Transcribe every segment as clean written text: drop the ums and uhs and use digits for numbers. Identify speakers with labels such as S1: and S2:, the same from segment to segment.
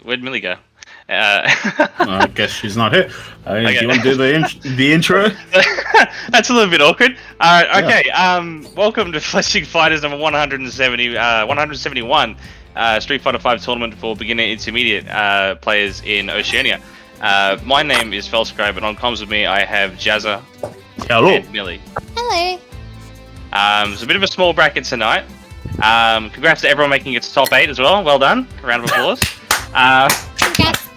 S1: Where'd Millie go?
S2: I guess she's not here.
S1: Okay.
S2: Do you want to do the intro?
S1: That's a little bit awkward. Alright, okay. Welcome to Fledgling Fighters number 171 Street Fighter 5 tournament for beginner intermediate players in Oceania. My name is Felscribe, and on comms with me I have Jazza and Millie.
S3: Hello.
S1: It's a bit of a small bracket tonight. Congrats to everyone making it to top 8 as well. Well done. A round of applause.
S3: Congrats.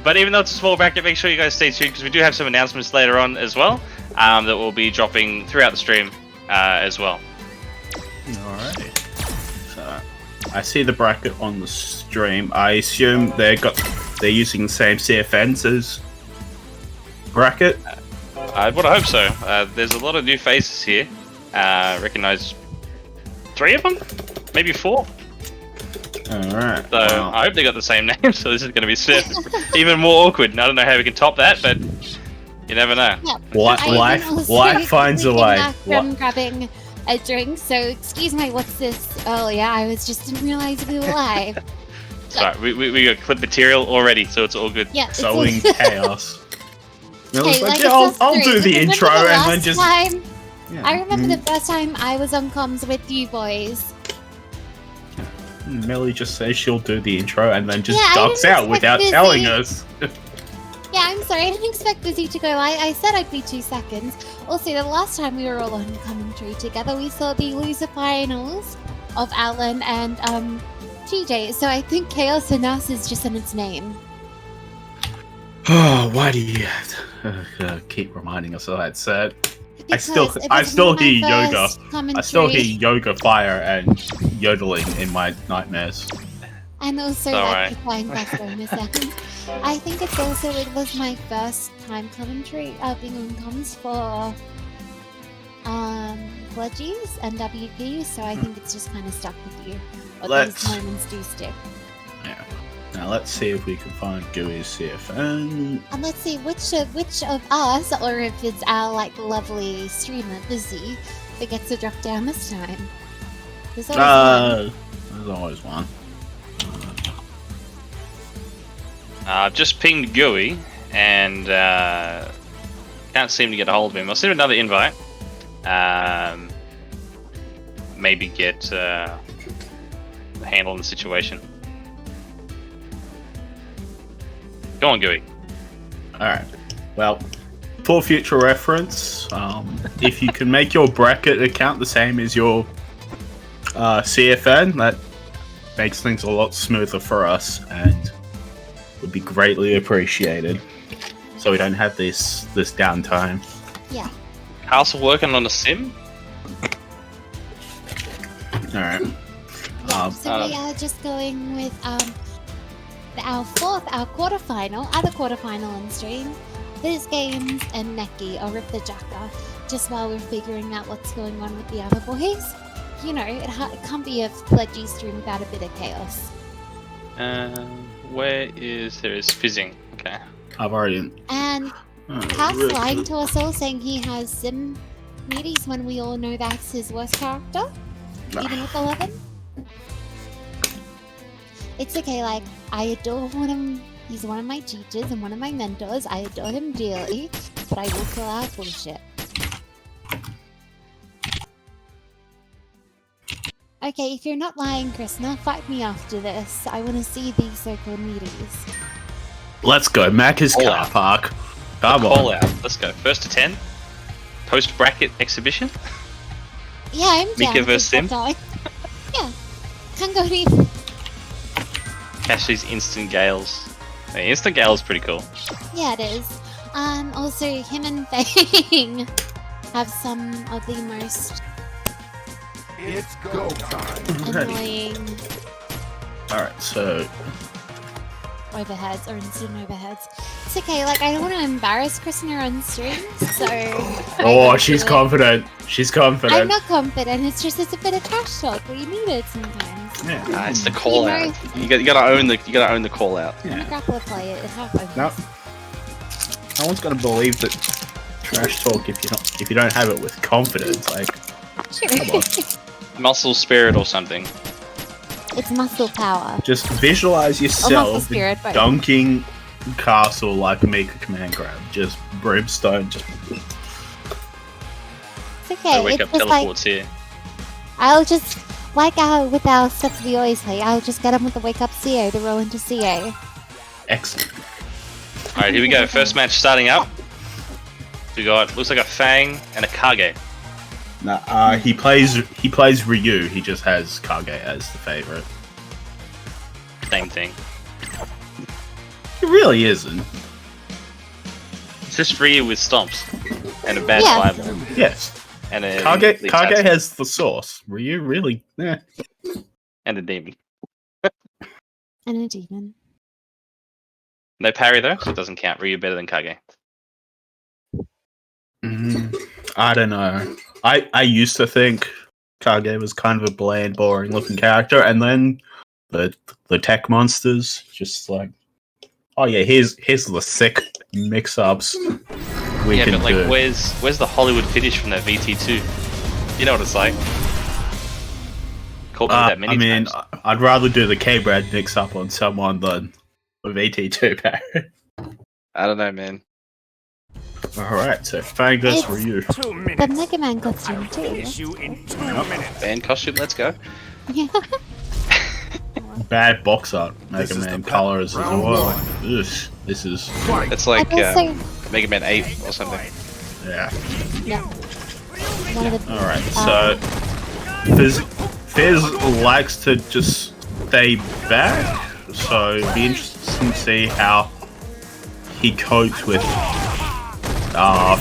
S1: But even though it's a small bracket, make sure you guys stay tuned because we do have some announcements later on as well that will be dropping throughout the stream as well.
S2: Alright. So, I see the bracket on the stream. I assume they're using the same CFNs as bracket.
S1: I would hope so. There's a lot of new faces here. Recognize 3 of them, maybe 4.
S2: Alright.
S1: So I hope they got the same name. So this is going to be even more awkward. And I don't know how we can top that, but you never know.
S2: Life finds a way.
S3: From grabbing a drink, so excuse my what's this? Oh yeah, I didn't realize we were live.
S1: Sorry, we got clip material already, so it's all good.
S3: Yeah,
S2: Sowing chaos.
S3: Okay,
S2: I'll do the intro and then just.
S3: Yeah. I remember the first time I was on comms with you boys.
S2: Millie just says she'll do the intro and then just ducks out without telling us.
S3: Yeah, I'm sorry. I didn't expect Busy to go. I said I'd be 2 seconds. Also, the last time we were all on commentary together, we saw the loser finals of Alan and TJ. So I think Chaos and Us is just in its name.
S2: Oh, why do you have to keep reminding us of that set? I still hear yoga. I still hear yoga fire and yodeling in my nightmares.
S3: And also like flying faster in a second. I think it was my first time commentary being on comms for Fledgies and WP, so I think it's just kind of stuck with you. Or those moments do stick.
S2: Yeah. Now let's see if we can find Gooey's CFN.
S3: And let's see which of us, or if it's our like lovely streamer Busy, that gets to drop down this time. There's always one.
S2: There's always one.
S1: I've just pinged Gooey and can't seem to get a hold of him. I'll send him another invite. Maybe get a handle on the situation. Go on, Gooey.
S2: Alright. Well, for future reference, if you can make your bracket account the same as your CFN, that makes things a lot smoother for us and would be greatly appreciated. So we don't have this downtime.
S3: Yeah.
S1: Castle working on a sim?
S2: Alright.
S3: Yeah, so we are just going with our other quarterfinal on stream, Biz Games and Neki, or Rip the Jacker, just while we're figuring out what's going on with the other boys. You know, it can't be a Fledgy stream without a bit of chaos.
S1: There is fizzing. Okay.
S2: I've already...
S3: And Pat's lying to us all, saying he has sim meaties when we all know that's his worst character, even with 11. It's okay, like, I adore him. He's one of my teachers and one of my mentors. I adore him dearly, but I will call out bullshit. Okay, if you're not lying, Krishna, fight me after this. I want to see these so-called meaties.
S2: Let's go, Macca's car park. Come on.
S1: Call out. Let's go. First to 10. Post-bracket exhibition.
S3: Yeah, I'm down.
S1: Mika vs. Sim.
S3: Yeah. Can't go any...
S1: Catch these instant gales. Hey, instant gale is pretty cool.
S3: Yeah, it is. Also, him and Fang have some of the most
S4: It's go time.
S3: annoying
S2: Alright, so...
S3: overheads or instant overheads. It's okay, like, I don't want to embarrass Krishna on stream, so...
S2: Oh, she's confident. She's confident.
S3: I'm not confident, it's a bit of trash talk. We need it sometimes.
S2: Yeah.
S1: It's the call out. You gotta own the call out.
S3: Yeah. Grappler play it happens.
S2: No one's gonna believe that trash talk if you don't have it with confidence. Like,
S3: Sure.
S2: come on.
S1: Muscle spirit or something.
S3: It's muscle power.
S2: Just visualize yourself
S3: spirit, but-
S2: dunking castle like a Mika command grab. Just brimstone. Just
S3: It's okay.
S1: Wake
S3: It's
S1: up
S3: just like
S1: teleports here.
S3: I'll just with our stuff we always play. I'll just get him with the wake up CO to roll into CO.
S2: excellent.
S1: Alright, here we go. First match starting up. We got looks like a Fang and a Kage.
S2: Nah, he plays Ryu. He just has Kage as the favorite.
S1: Same thing.
S2: He really isn't.
S1: It's just Ryu with stomps and a bad
S3: Yeah.
S1: fireball.
S2: Yes.
S1: And a
S2: Kage
S1: lead stats.
S2: has the sauce. Ryu really.
S1: And a demon.
S3: And a demon.
S1: No parry though, so it doesn't count. Ryu better than Kage.
S2: I don't know. I used to think Kage was kind of a bland, boring looking character, and then the tech monsters just like, oh yeah, here's the sick mix ups we
S1: Yeah,
S2: can
S1: but like,
S2: do.
S1: where's the Hollywood finish from that VT2? You know what it's like. Called me that many times.
S2: I'd rather do the K-Brad mix up on someone than a VT2 parry.
S1: I don't know, man.
S2: Alright, so Fang vs.
S3: It's-
S2: Ryu.
S4: 2
S3: The
S4: minutes.
S3: Mega Man costume too.
S4: Issue in 2 minutes.
S1: Band costume, let's go.
S3: Yeah.
S2: Bad box art, Mega
S4: This is
S2: Man
S4: the
S2: colors as
S4: round
S2: well.
S4: one.
S2: Ugh, this is
S4: Fight.
S1: It's like
S3: And also,
S1: Mega Man 8 or something.
S2: yeah.
S3: yeah. One of the
S2: Alright, so Fizz likes to just stay back, so it'd be interesting to see how he copes with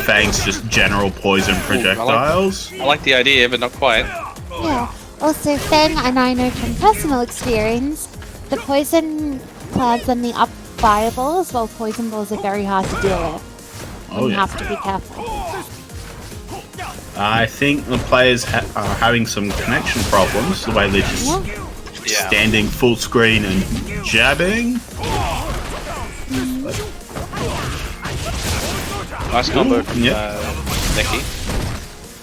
S2: Fang's just general poison projectiles.
S1: I like the idea, but not quite.
S3: Yeah. Also, Fang, and I know from personal experience, the poison clouds and the up fireballs, well, poison balls are very hard to deal with.
S2: Oh
S3: You
S2: yeah.
S3: have to be careful.
S2: I think the players are having some connection problems, the way they're just
S3: Yeah.
S2: standing full screen and jabbing.
S1: Nice combo from
S2: Yeah.
S1: Neki.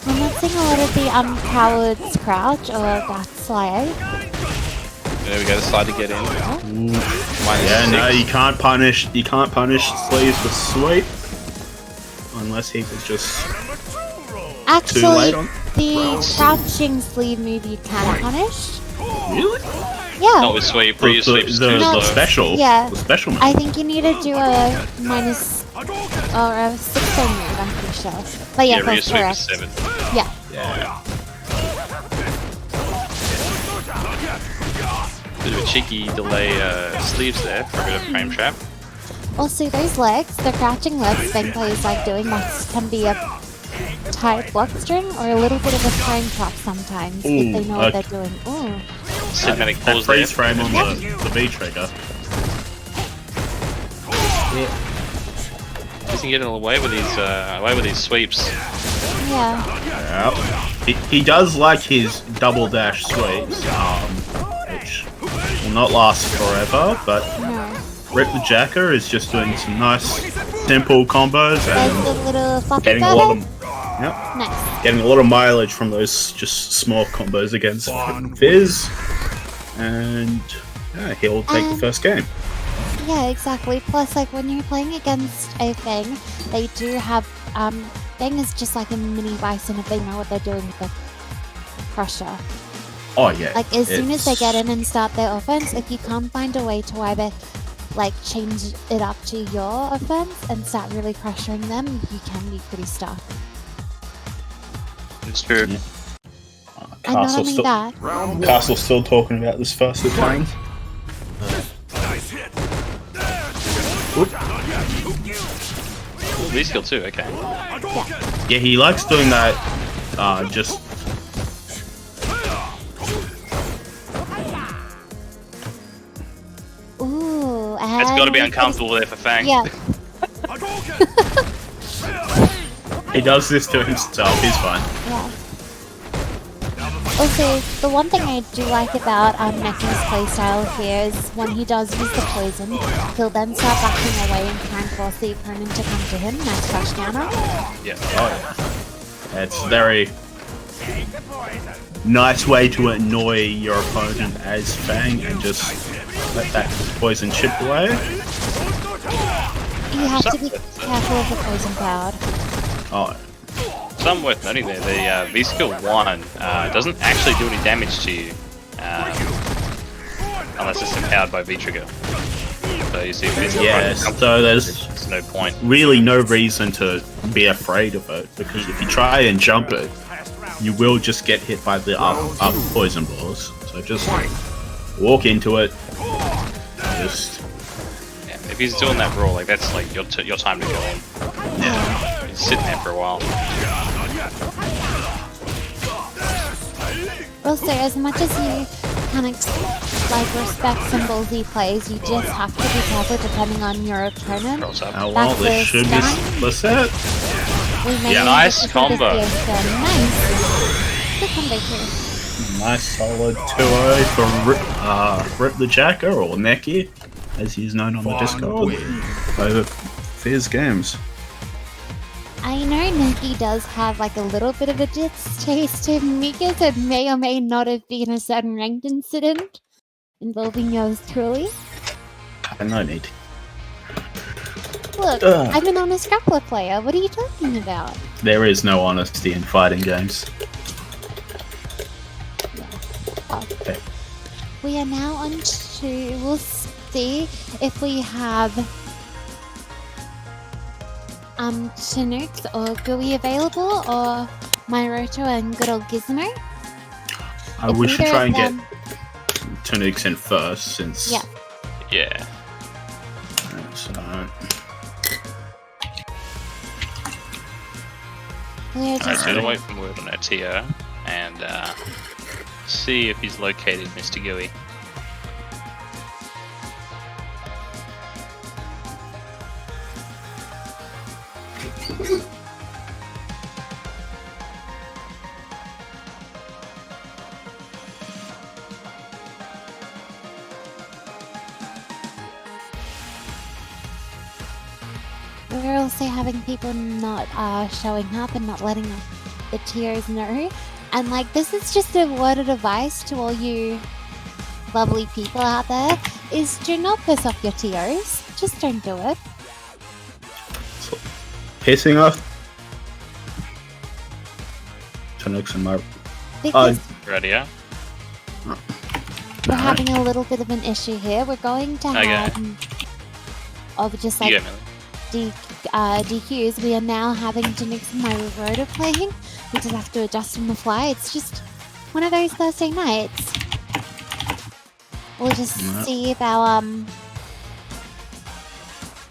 S3: I'm not seeing a lot of the coward's crouch or that slide.
S1: There we go, the slide to get in.
S2: Yeah, no, you can't punish sleeves with sweep unless he was just too
S3: Actually,
S2: late on.
S3: the crouching sleeve move you can punish.
S2: Really?
S3: Yeah.
S1: Not with sweep, Ryu sweeps too
S2: the
S1: slow.
S2: special.
S3: Yeah.
S2: The special move.
S3: I think you need to do a minus or a 6 move, I'm pretty sure. But yeah,
S1: Yeah, Ryu
S3: that's
S1: sweep is
S3: correct.
S1: 7.
S3: Yeah.
S2: Yeah.
S1: Bit of a cheeky delay sleeves there for a bit of frame trap.
S3: Also, those legs, the crouching legs Fang players like doing, that can be a tight block string or a little bit of a frame trap sometimes if they know what they're doing. Ooh.
S1: Cinematic
S2: That
S1: pause there.
S2: freeze frame on the V trigger.
S1: Isn't getting away with these sweeps.
S3: Yeah.
S2: Yeah. He does like his double dash sweeps, which will not last forever, but
S3: No.
S2: Rip the Jacker is just doing some nice, simple combos
S3: There's
S2: and
S3: the little floppy
S2: getting a lot of
S3: Nice.
S2: getting a lot of mileage from those just small combos against Fizz, and yeah, he'll take the first game.
S3: Yeah, exactly. Plus, like, when you're playing against a Fang, they do have, Fang is just like a mini Bison if they know what they're doing with the Crusher.
S2: Oh yeah.
S3: Like, as soon as they
S2: it's-
S3: get in and start their offense, if you can't find a way to either, like, change it up to your offense and start really pressuring them, you can be pretty stuck.
S1: It's true.
S2: Yeah.
S3: And not
S2: Castle
S3: only
S2: still,
S3: that,
S4: Round 1.
S2: Castle's still talking about this first attempt.
S4: Nice hit.
S1: Lead skill too, okay.
S2: Yeah, he likes doing that. Just
S3: ooh,
S1: It's got to be
S3: and-
S1: uncomfortable there for Fang.
S3: Yeah,
S2: he does this to himself. He's fine.
S3: yeah. Also, the one thing I do like about Neki's playstyle here is when he does use the poison, he'll then start backing away and try and force the opponent to come to him. Nice touchdowner.
S1: Yeah.
S2: Oh yeah. It's very. nice way to annoy your opponent as Fang and just let that poison chip away.
S3: You have to be careful of the poison cloud.
S2: Oh,
S1: Something worth noting there, the V-Skill 1 doesn't actually do any damage to you, unless it's empowered by V-Trigger. So you see,
S2: so there's
S1: no point.
S2: really no reason to be afraid of it, because if you try and jump it, you will just get hit by the up poison balls. So just walk into it. Just
S1: Yeah, if he's doing that roll, like that's like your time to go in.
S3: Yeah.
S1: He's sitting there for a while.
S3: Also, as much as you kind of like respect some ballsy plays, you just have to be careful depending on your opponent.
S1: Rolls up.
S2: oh well,
S3: That's
S2: this
S3: a
S2: should be
S3: stun.
S2: split.
S3: We may
S1: Yeah,
S3: need
S1: nice
S3: to do
S1: combo.
S3: this again. Nice. Good combo too.
S2: Nice solid 2-0 for Rip the Jacker, or Neki, as he's known on the Discord, over Fizz Games.
S3: I know Neki does have like a little bit of a distaste to Mika, so it may or may not have been a certain ranked incident involving yours truly.
S2: No need.
S3: Look,
S2: Ugh.
S3: I'm an honest grappler player. What are you talking about?
S2: There is no honesty in fighting games. Okay.
S3: We are now on to. We'll see if we have Chinooks or Gooey available, or Myroto and good old Gizmo.
S2: We should
S3: neither
S2: try
S3: of
S2: and get
S3: them-
S2: Tunix in first, since
S3: Yeah.
S1: Yeah.
S2: So,
S3: We're
S1: Alright,
S3: just
S1: so we'll wait for word on our TO and see if he's located Mr. Gooey.
S3: We're also having people not showing up and not letting the TOs know. And like, this is just a word of advice to all you lovely people out there, is do not piss off your TOs. Just don't do it.
S2: pissing off Tunix and my.
S3: Because
S1: Radio.
S3: we're having a little bit of an issue here. We're going to
S1: Okay.
S3: have of just
S1: You
S3: like
S1: go, Millie.
S3: DQs. We are now having to mix my rotor playing. We just have to adjust on the fly. It's just one of those Thursday nights. We'll just
S2: Yeah.
S3: see if our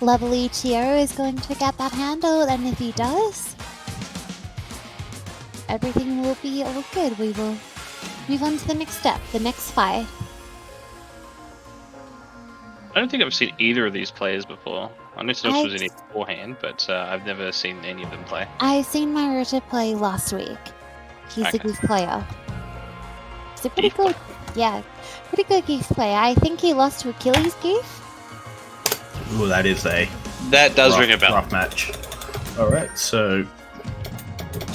S3: lovely TO is going to get that handled, and if he does, everything will be all good. We will move on to the next step, the next fight.
S1: I don't think I've seen either of these players before. I know Snooks was in
S3: I-
S1: it beforehand, but I've never seen any of them play.
S3: I've seen my rotor play last week. He's a
S1: Okay.
S3: goof player. He's a pretty
S1: Goof
S3: good, yeah, pretty good goof player. I think he lost to Achilles goof.
S2: Ooh, that is a
S1: That does
S2: rough,
S1: ring a bell.
S2: rough match. Alright, so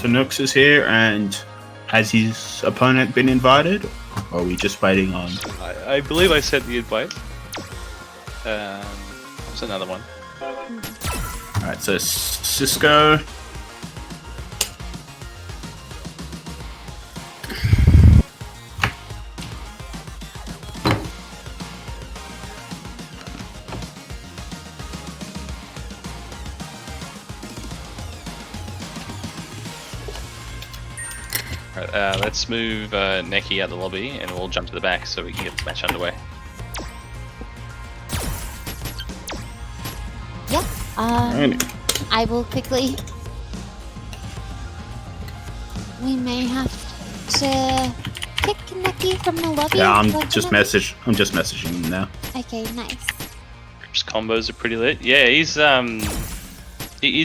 S2: Tunux is here, and has his opponent been invited? Or are we just waiting on?
S1: I believe I sent the invite. What's another one?
S2: Alright, so Cisco.
S1: Alright, let's move Neki out the lobby and we'll jump to the back so we can get the match underway.
S3: Yeah.
S2: Alrighty.
S3: I will quickly. We may have to kick Neki from the lobby.
S2: Yeah, I'm
S3: Like
S2: just
S3: that.
S2: messaging him now.
S3: Okay, nice.
S1: His combos are pretty lit. Yeah, he's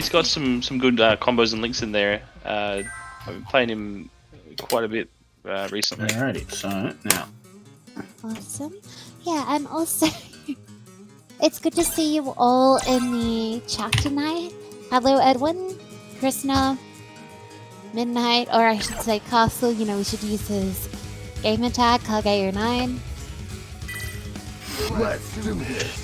S1: got some good combos and links in there. I've been playing him quite a bit recently.
S2: Alrighty, so now.
S3: Awesome. Yeah, and also, it's good to see you all in the chat tonight. Hello, Edwin, Krishna, Midnight, or I should say Castle. You know, we should use his gamer tag, Kage09.
S4: Let's do this.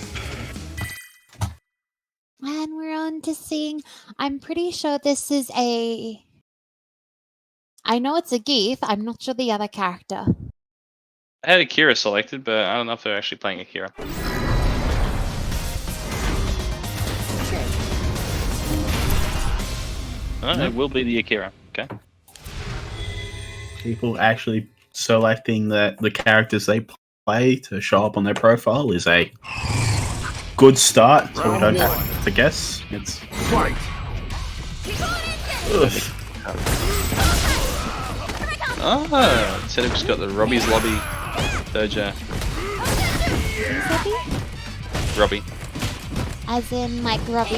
S3: And we're on to seeing. I'm pretty sure this is a. I know it's a Geef. I'm not sure the other character.
S1: I had Akira selected, but I don't know if they're actually playing Akira. Oh, it will be the Akira. Okay.
S2: People actually selecting the characters they play to show up on their profile is a good start, so we don't have to guess. It's
S4: Fight.
S1: Ah, Teduk's got the Robbie's Lobby dojo. Robbie.
S3: As in, like, Robbie.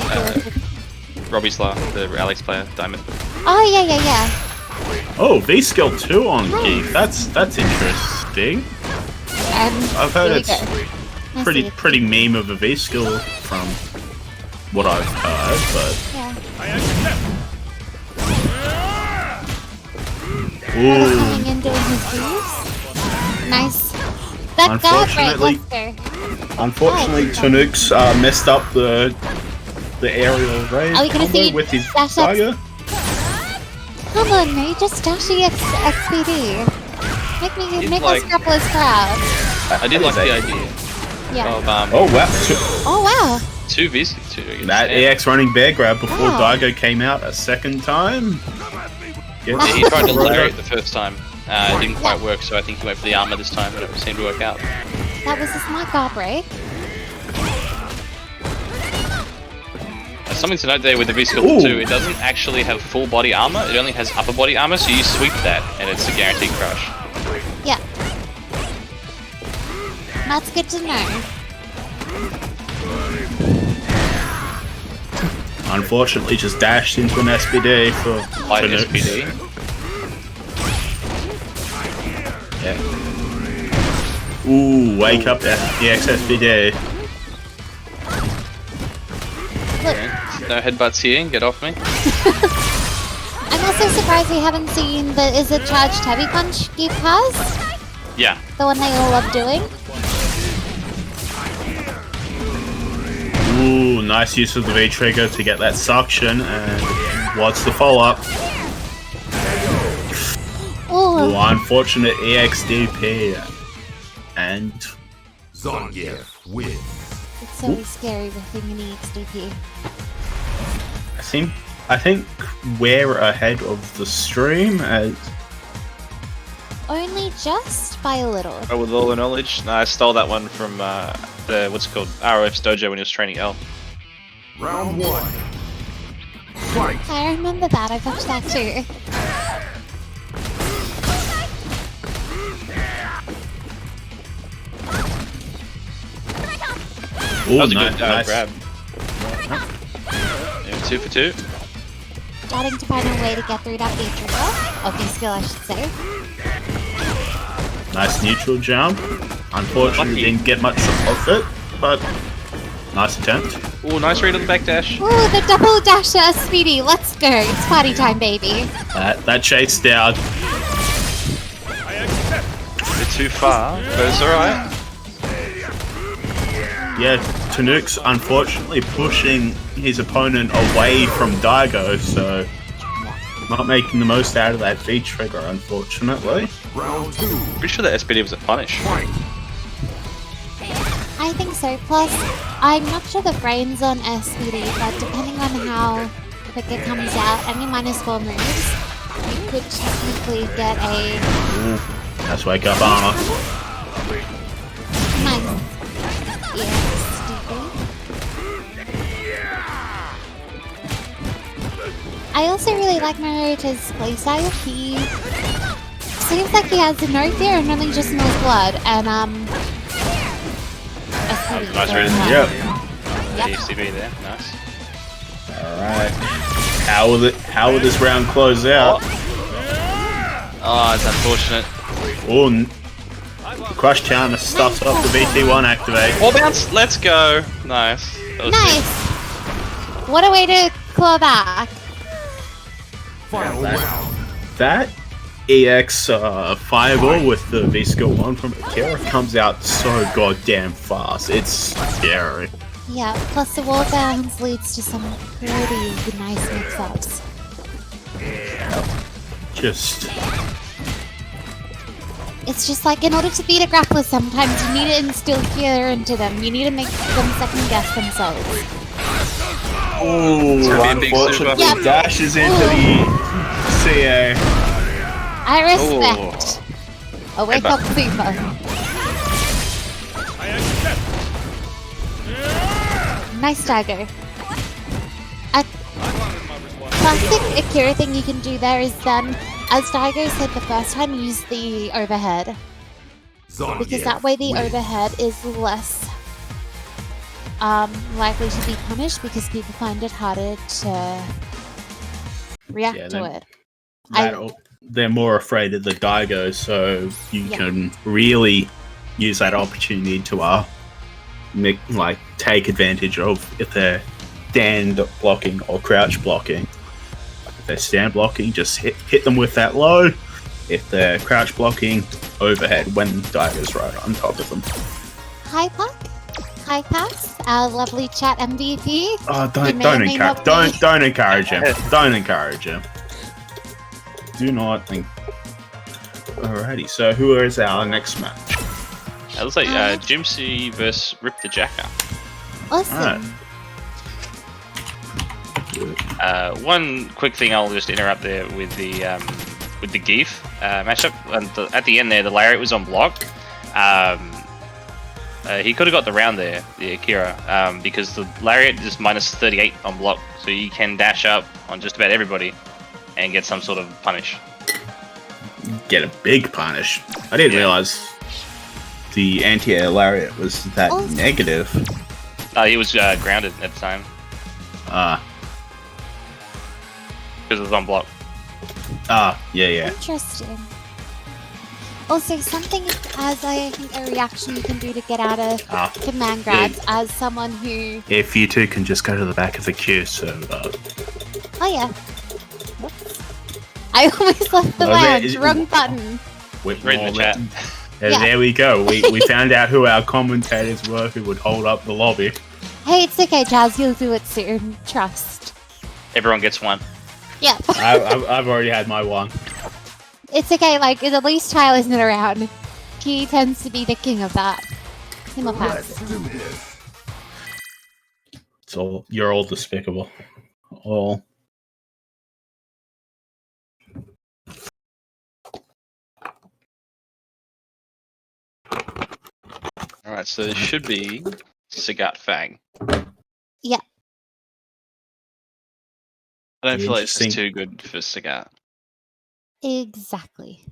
S1: Robbie's Law, the Alex player, Diamond.
S3: Oh, yeah.
S2: oh, V skill 2 on Geek. That's interesting. I've heard
S3: really
S2: it's
S3: good.
S2: pretty meme of a V skill from what I've heard, but
S3: Yeah.
S2: ooh,
S3: Coming in doing his V's. Nice. That guard break, let's go.
S2: unfortunately, Tunuk's messed up the aerial raid
S3: Are we gonna see
S2: with his
S3: dash
S2: dagger.
S3: Come on, Ray, just dashy XPD. Make
S1: like-
S3: us grapplers proud.
S1: I did like the idea
S3: Yeah.
S1: of
S2: Oh wow,
S3: Oh, wow.
S1: two Vs.
S2: that EX running bear grab before
S3: Wow.
S2: Daigo came out a second time. Gets
S1: He tried to
S2: Roto-
S1: lariat the first time. It didn't quite work, so I think he went for the armor this time, and it seemed to work out.
S3: That was a smart guard break.
S1: Something to note there with the V-Skill
S2: Ooh.
S1: 2, it doesn't actually have full body armor, it only has upper body armor, so you sweep that, and it's a guaranteed crush.
S3: Yeah. That's good to know.
S2: Unfortunately, just dashed into an SPD for
S1: Light
S2: Tunuk.
S1: SPD.
S2: Yeah. Ooh, wake up EX SPD.
S3: Look,
S1: No headbutts here, get off me.
S3: I'm also surprised we haven't seen the Is It Charged Heavy Punch Geef has?
S1: Yeah.
S3: The one they all love doing.
S2: Ooh, nice use of the V trigger to get that suction, and what's the follow up?
S3: Oh,
S2: Ooh, unfortunate EXDP. And
S4: Zangief wins.
S3: it's so scary with being an EXDP.
S2: I think we're ahead of the stream.
S3: Only just by a little.
S1: Oh, with all the knowledge? No, I stole that one from the, what's it called, ROF's dojo when he was training L.
S4: Round one. Fight.
S3: I remember that, I watched that too.
S2: Ooh,
S1: That was a
S2: nice,
S1: good
S2: nice.
S1: grab. Yeah, 2 for 2.
S3: Starting to find a way to get through that V trigger. Or V skill, I should say.
S2: Nice neutral jump. Unfortunately,
S1: Lucky.
S2: didn't get much of it, but nice attempt.
S1: Ooh, nice read on the back dash.
S3: Ooh, the double dasher speedy. Let's go. It's party time, baby.
S2: That chase down.
S1: A bit too far, but it's alright.
S2: Yeah, Tunuk's unfortunately pushing his opponent away from Daigo, so not making the most out of that V trigger, unfortunately.
S4: Round two.
S1: Pretty sure that SPD was a punish.
S4: Fight.
S3: I think so. Plus, I'm not sure the frames on SPD, but depending on how quick it comes out, any -4 moves, you could technically get a
S2: Ooh, that's wake up armor.
S3: nice. Yeah, stupid. I also really like Naruto's playstyle. He seems like he has no fear and only just knows blood, and SPD.
S1: Nice read.
S2: Yep.
S3: Yep.
S1: ECB there, nice.
S2: Alright. How will this round close out?
S1: Oh, it's unfortunate.
S2: Oh, Crush Counter stuffs up the VT1 activate.
S1: Wall bounce, let's go. Nice. That was
S3: Nice! What a way to claw back.
S4: Final round.
S2: that EX fireball with the V-Skill 1 from Akira comes out so goddamn fast. It's scary.
S3: Yeah, plus the wall bounce leads to some pretty nice mix-ups.
S2: Just...
S3: It's just like, in order to beat a grappler sometimes you need to instill fear into them. You need to make them second guess themselves.
S2: Oh, unfortunately,
S3: Yep.
S2: dashes into the CA.
S3: I respect. A wake up super. Nice dagger. A classic Akira thing you can do there is then, as Daigo said the first time, use the overhead. Because that way the overhead is less likely to be punished because people find it harder to react to it.
S2: They're more afraid of the Daigo, so you can really use that opportunity to take advantage of if they're stand blocking or crouch blocking. If they're stand blocking, just hit them with that low. If they're crouch blocking, overhead when the Daigo's right on top of them.
S3: Hi Puck, hi Pass, our lovely chat MVP.
S2: Oh, don't encourage him. Don't encourage him. Do not think. Alrighty, so who is our next match?
S1: It looks like Jimsy versus Rip the Jacker.
S3: Awesome.
S1: One quick thing, I'll just interrupt there with the Geef matchup. And at the end there, the Lariat was on block. He could have got the round there, the Akira, because the Lariat is minus 38 on block, so you can dash up on just about everybody and get some sort of punish.
S2: Get a big punish. I didn't realize the anti-air Lariat was that negative.
S1: He was grounded at the time. Because it was on block.
S2: Yeah.
S3: Interesting. Also, something as I think a reaction you can do to get out of command grabs as someone who...
S2: If you two can just go to the back of the queue, so...
S3: Oh yeah. Whoops. I almost left the lounge. Wrong button.
S1: Read the chat.
S2: There we go. We found out who our commentators were who would hold up the lobby.
S3: Hey, it's okay, Jazz. You'll do it soon. Trust.
S1: Everyone gets one.
S3: Yeah.
S2: I've already had my one.
S3: It's okay. Like, at least Tyler isn't around. He tends to be the king of that. Him or Pass.
S2: You're all despicable. All.
S1: Alright, so this should be Sagat Fang.
S3: Yeah.
S1: I don't feel like this is too good for Sagat.
S3: Exactly.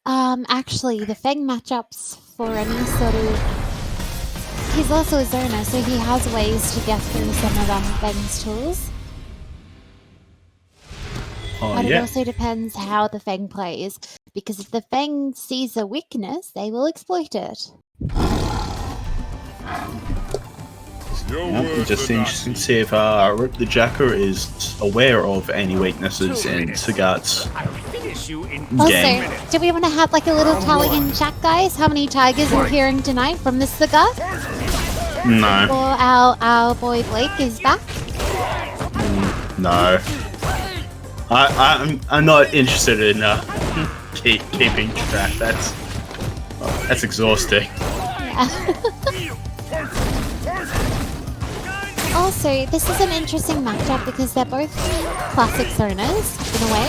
S3: Actually, the Fang matchups for any sort of... He's also a zoner, so he has ways to get through some of Fang's tools. But it also depends how the Fang plays, because if the Fang sees a weakness, they will exploit it.
S2: Just interesting to see if Rip the Jacker is aware of any weaknesses in Sagat's game.
S3: Also, do we want to have like a little tally in chat, guys? How many tigers we're hearing tonight from the Sagat?
S2: No.
S3: Or our boy Blake is back?
S2: No. I'm not interested in keeping track. That's exhausting.
S3: Yeah. Also, this is an interesting matchup because they're both classic zoners, in a way.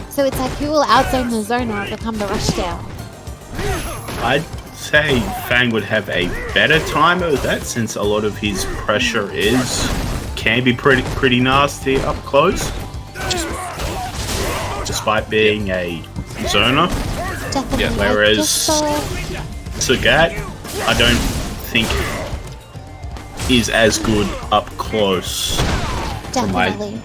S3: So it's like, who will outzone the zoner or become the rushdown?
S2: I'd say Fang would have a better time of that, since a lot of his pressure can be pretty nasty up close. Despite being a zoner.
S3: Definitely.
S2: Whereas Sagat, I don't think is as good up close.
S3: Definitely.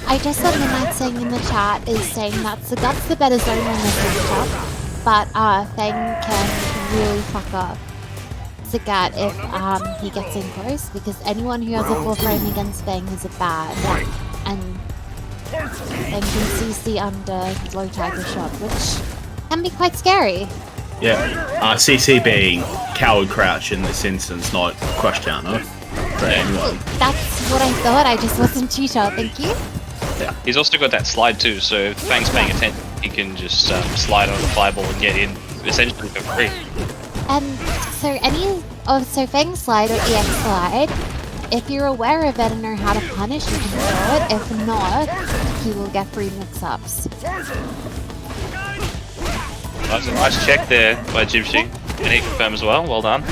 S3: I just saw Midnight saying in the chat is saying that Sagat's the better zoner in this matchup, but Fang can really fuck up. Zagat if he gets in close, because anyone who has a full frame against Fang is a bad, and then can CC under low tiger shot, which can be quite scary.
S2: Yeah. CC being coward crouch in this instance, not crush counter. For anyone.
S3: That's what I thought, I just wasn't too sure, thank you.
S1: Yeah. He's also got that slide too, so if Fang's paying attention, he can just slide on the fireball and get in essentially for free.
S3: So Fang slide or EX slide, if you're aware of it and know how to punish, you can do it. If not, he will get free mix-ups.
S1: That's a nice check there by Gypsy. And he confirm as well, well done.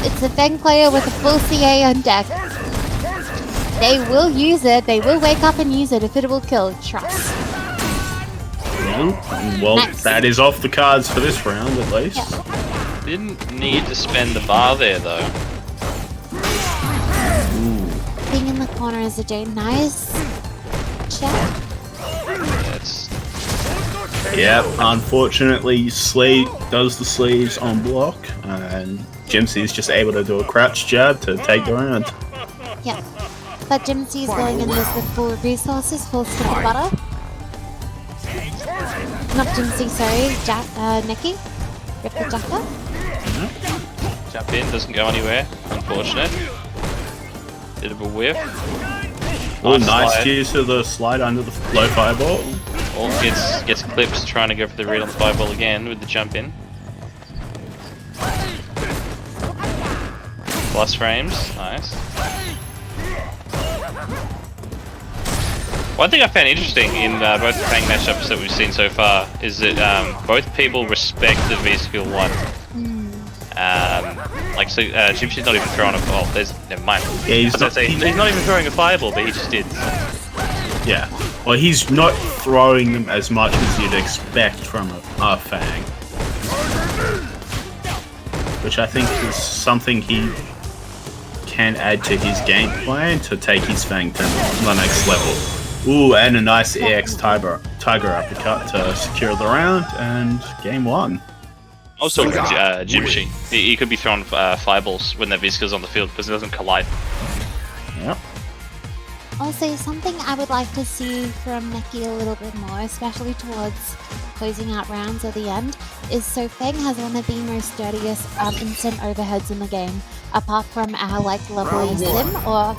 S3: It's a Fang player with a full CA on deck. They will use it, they will wake up and use it if it will kill, trust.
S2: Yeah. Well,
S3: Nice.
S2: that is off the cards for this round at least.
S3: Yeah.
S1: Didn't need to spend the bar there though.
S3: Being in the corner is a Jane. Nice. Check.
S1: That's
S2: Yep, unfortunately, Sleeve does the sleeves on block, and Gypsy is just able to do a crouch jab to take the round.
S3: Yeah. But Jimsy is going in this with full resources, full stick of butter. Not Jimsy, sorry, Nikki. Rip the Jacker.
S1: jump in, doesn't go anywhere. Unfortunate. Bit of a whiff.
S2: Oh, nice
S1: slide.
S2: use of the slide under the low fireball.
S1: All gets clips trying to go for the read on the fireball again with the jump in. Plus frames, nice. One thing I found interesting in both the Fang matchups that we've seen so far is that both people respect the V-Skill 1. Like, so Gypsy's not even throwing a ball. Never mind.
S2: Yeah, he's not,
S1: he's not even throwing a fireball, but he just did.
S2: yeah. Well, he's not throwing them as much as you'd expect from a Fang. Which I think is something he can add to his game plan to take his Fang to the next level. Ooh, and a nice EX Tiger uppercut to secure the round, and game one.
S1: Also, Gypsy. He could be throwing fireballs when their V-Skill's on the field because it doesn't collide.
S2: Yep.
S3: Also, something I would like to see from Neki a little bit more, especially towards closing out rounds at the end, is so Fang has one of the most dirtiest instant overheads in the game, apart from our lovely sim, or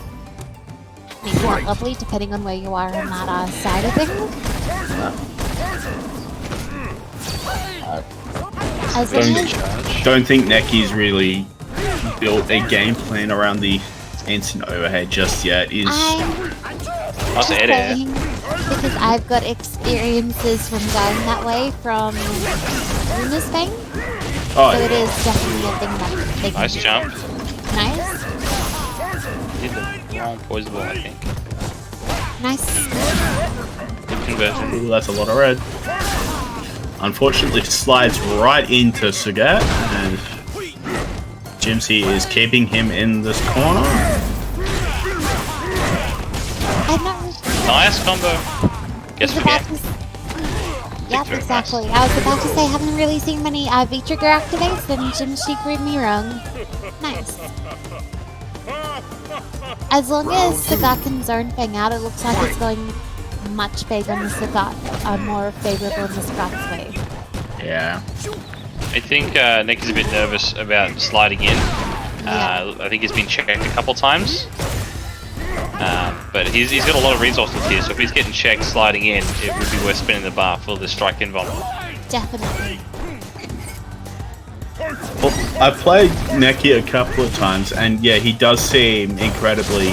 S3: maybe not lovely, depending on where you are on that side of things. As long as
S2: Don't think Neki's really built a game plan around the instant overhead just yet.
S3: I'm
S1: That's it,
S3: saying, because I've got experiences from going that way from Luna's Fang,
S2: Oh,
S3: so it is definitely a thing that they can
S1: Nice
S3: do.
S1: jump.
S3: Nice.
S1: Did the wrong poison ball, I think.
S3: Nice.
S1: Good conversion.
S2: ooh, that's a lot of red. Unfortunately, it slides right into Sagat, and Gypsy is keeping him in this corner.
S3: I'm not
S1: Nice combo. Guess we
S3: about
S1: get.
S3: to s- Yep,
S1: Victor,
S3: exactly. I was about to say, I haven't really seen many V-Trigger activates, and Jimsy proved me wrong. Nice. As long as Sagat can zone Fang out, it looks like it's going much favor in the Sagat, more favorable in the Sagat's way.
S2: Yeah.
S1: I think Nick is a bit nervous about sliding in. I think he's been checked a couple times. But he's got a lot of resources here, so if he's getting checked sliding in, it would be worth spinning the bar for the strike in bomb.
S3: Definitely.
S2: Well, I've played Neki a couple of times, and yeah, he does seem incredibly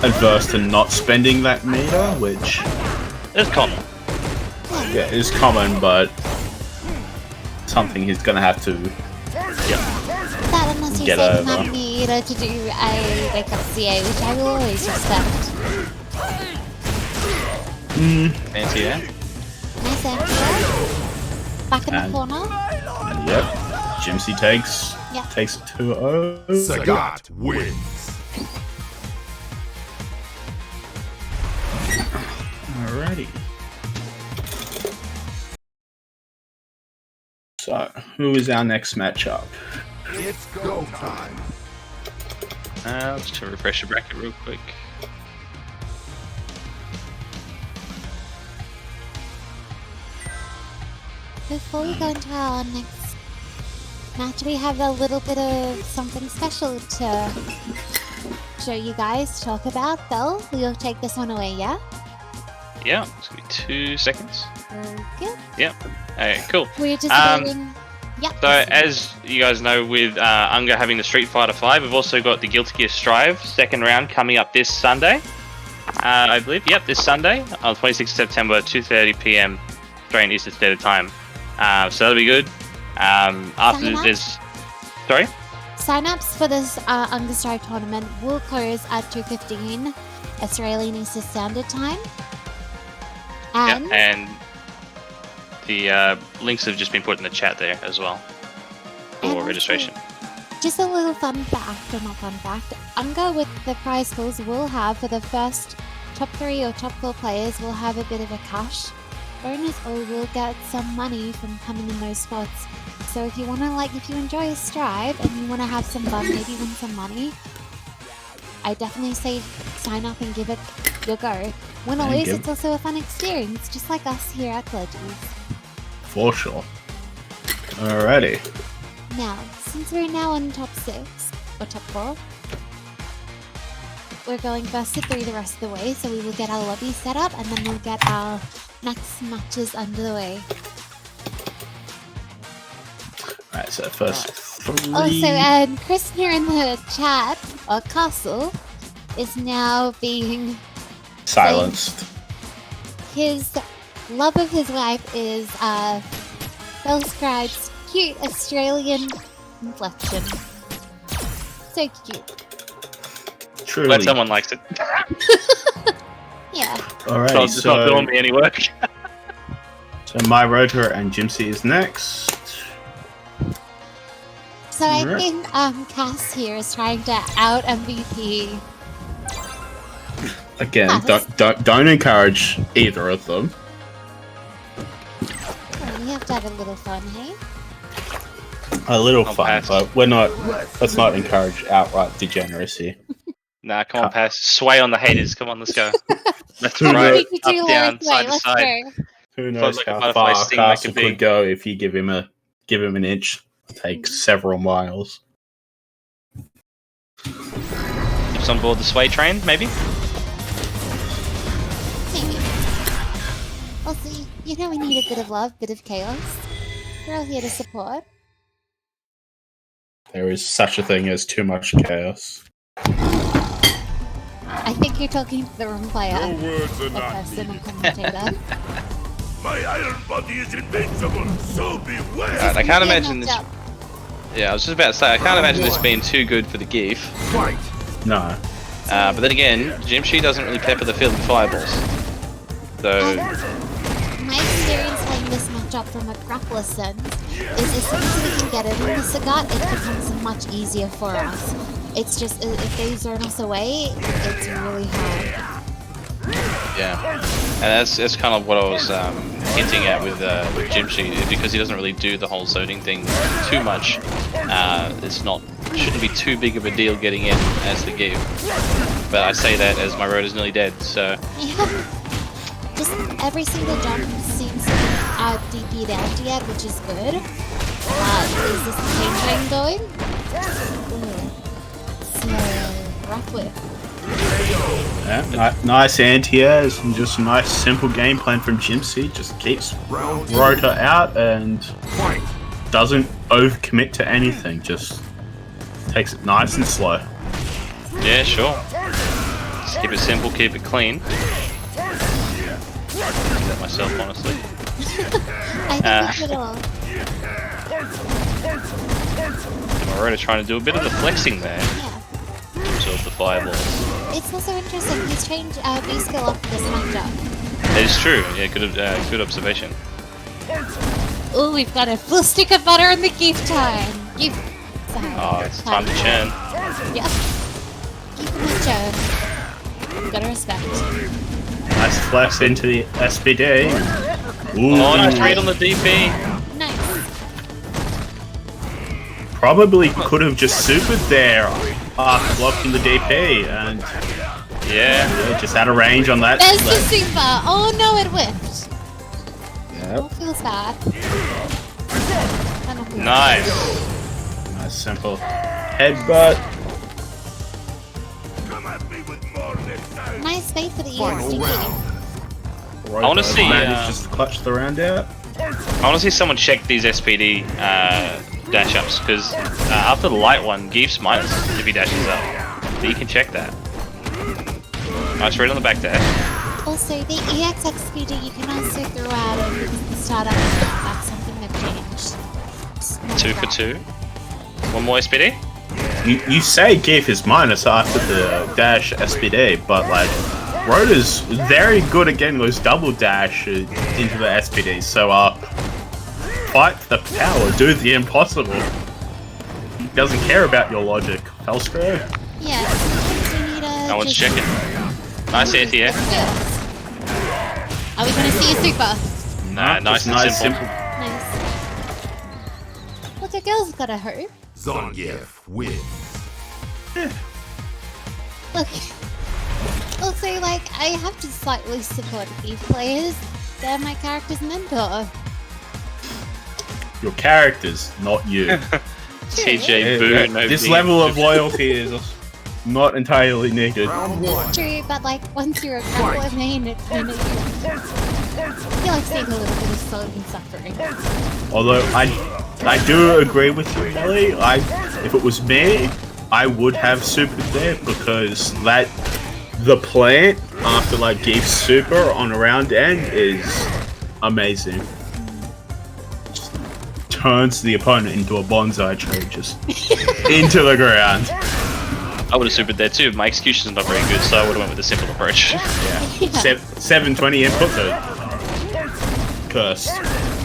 S2: adverse to not spending that meter, which
S1: It's common.
S2: yeah, is common, but something he's gonna have to
S3: That unless you
S2: Get
S3: say
S2: over.
S3: not me to do a wake-up CA, which I will always respect.
S1: Fancy, yeah?
S3: Nice anti. Back in the
S2: And-
S3: corner.
S2: Yep. Gypsy takes
S3: Yeah.
S2: takes 2-0.
S4: Sagat wins.
S2: Alrighty. So, who is our next matchup?
S4: It's go time.
S1: Let's just refresh the bracket real quick.
S3: Before we go into our next match, we have a little bit of something special to show you guys, talk about. Phil, we'll take this one away, yeah?
S1: Yeah, it's gonna be 2 seconds.
S3: Good.
S1: Yeah. Okay, cool.
S3: We're just waiting. Yep.
S1: So, as you guys know, with Unga having the Street Fighter 5, we've also got the Guilty Gear Strive second round coming up this Sunday. I believe. Yep, this Sunday on 26th September, 2:30 p.m. Australian Eastern Standard Time. So that'll be good. After there's, sorry.
S3: Sign-ups for this Unga Strive tournament will close at 2:15 Australian Eastern Standard Time. And,
S1: and the links have just been put in the chat there as well for registration.
S3: Just a little fun fact, or not fun fact, Unga with the prize pools will have for the first top 3 or top 4 players will have a bit of a cash bonus, or will get some money from coming in those spots. So if you want to, if you enjoy a Strive and you want to have some fun, maybe win some money, I definitely say sign up and give it your go. Win or lose, it's also a fun experience, just like us here at Fledgling.
S2: For sure. Alrighty.
S3: Now, since we're now on top 6, or top 4, we're going first to 3 the rest of the way, so we will get our lobby set up, and then we'll get our next matches underway.
S2: Alright, so first 3.
S3: Also, and Chris here in the chat, or Castle, is now being
S2: silenced.
S3: His love of his life is Bellscribe's cute Australian inflection. So cute.
S2: Truly.
S1: Glad someone likes it.
S3: Yeah.
S2: Alright,
S1: It's not doing me any work.
S2: So my rotor and Jimsy is next.
S3: So I think Cass here is trying to out MVP.
S2: Again, don't encourage either of them.
S3: Oh, we have to have a little fun, hey?
S2: A little
S1: I'll
S2: fun,
S1: pass.
S2: but we're not. Let's not encourage outright degeneracy.
S1: Nah, come on, pass. Sway on the haters. Come on, let's go. Left to
S2: Who
S1: right,
S3: We could do
S1: up, down,
S3: let's
S1: side to
S3: let's
S1: side.
S3: go.
S2: Who knows
S1: like a
S2: how
S1: butterfly
S2: far
S1: sting like
S2: Castle
S1: a bee.
S2: could go if you give him an inch. It takes several miles.
S1: Just on board the Sway train, maybe?
S3: Maybe. Also, you know we need a bit of love, bit of chaos. We're all here to support.
S2: There is such a thing as too much chaos.
S3: I think you're talking to the wrong player.
S4: No words are
S3: Or
S4: not
S3: person or
S4: needed.
S3: commentator.
S4: My iron body is invincible, so beware.
S1: Alright, I can't imagine this.
S3: Up.
S1: Yeah, I was just about to say, I can't imagine this being too good for the GIF.
S4: Fight.
S2: No.
S1: But then again, Jimshi doesn't really pepper the field with fireballs. So,
S3: My experience playing this matchup from a grappler sense is as soon as we can get it in the Sagat, it becomes much easier for us. It's just, if they zone us away, it's really hard.
S1: yeah. And that's kind of what I was hinting at with Jimshi, because he doesn't really do the whole zoning thing too much. Shouldn't be too big of a deal getting in as the GIF. But I say that as my road is nearly dead, so...
S3: Yeah. Just every single jump seems to be DP'd out yet, which is good. Is this the pain train going? So, rough with.
S2: Yeah, nice anti-airs and just a nice simple game plan from Jimsy. Just keeps
S4: Round
S2: rotor out and
S4: fight.
S2: doesn't overcommit to anything. Just takes it nice and slow.
S1: Yeah, sure. Just keep it simple, keep it clean. I do that myself, honestly.
S3: I think we all.
S1: Morota trying to do a bit of the flexing there.
S3: Yeah.
S1: Absorb the fireballs.
S3: It's also interesting, he's changed B-skill off this matchup.
S1: That is true. Yeah, good observation.
S3: Oh, we've got a full stick of butter in the gift time. Gift time.
S1: Oh, it's time to churn.
S3: Yep. Keep him a churn. Gotta respect.
S2: Nice flex into the SPD. Ooh,
S1: Oh, nice read on the DP.
S3: Nice.
S2: probably could have just supered there after blocking the DP, and
S1: Yeah.
S2: just had a range on that.
S3: There's the super. Oh no, it whiffed. Oh,
S2: Yep.
S3: feels bad.
S1: Nice.
S2: Nice simple headbutt.
S4: Come at me with more this time.
S3: Nice fate for the
S4: Final
S3: EXDP.
S4: round.
S2: Right,
S1: wanna see,
S2: managed just to clutch the round out.
S1: I want to see someone check these SPD dash ups because after the light one, Geef's minus if he dashes up. But you can check that. Nice read on the back dash.
S3: Also, the EX XPD you can also throw out of because the startup that's something they've changed. Just not
S1: 2 for
S3: right.
S1: 2. One more SPD.
S2: You say Geef is minus after the dash SPD, but like Rhoda's very good at getting those double dash into the SPD. So fight the power, do the impossible. He doesn't care about your logic. Felstro?
S3: Yeah, sometimes we need a.
S1: No one's
S3: just-
S1: checking. Nice anti-air.
S3: Are we gonna see a super?
S1: Nah, nice and simple.
S3: Nice. Look, a girl's got a hope.
S4: Zangief wins.
S3: Look. Also, like, I have to slightly support these players. They're my character's mentor.
S2: Your characters, not you.
S1: TJ Boo. No
S2: This
S1: beef.
S2: level of loyalty is not entirely needed.
S4: Round 1.
S3: True, but like, once you're a couple of main, it kind of. I feel like seeing a little bit of silent suffering.
S2: Although I do agree with you, Ellie. If it was me, I would have supered there because the plant after like Geef's super on a round end is amazing. Just turns the opponent into a bonsai tree, just into the ground.
S1: I would have supered there too. My execution's not very good, so I would have went with the simple approach.
S2: Yeah. 720 input though. Cursed.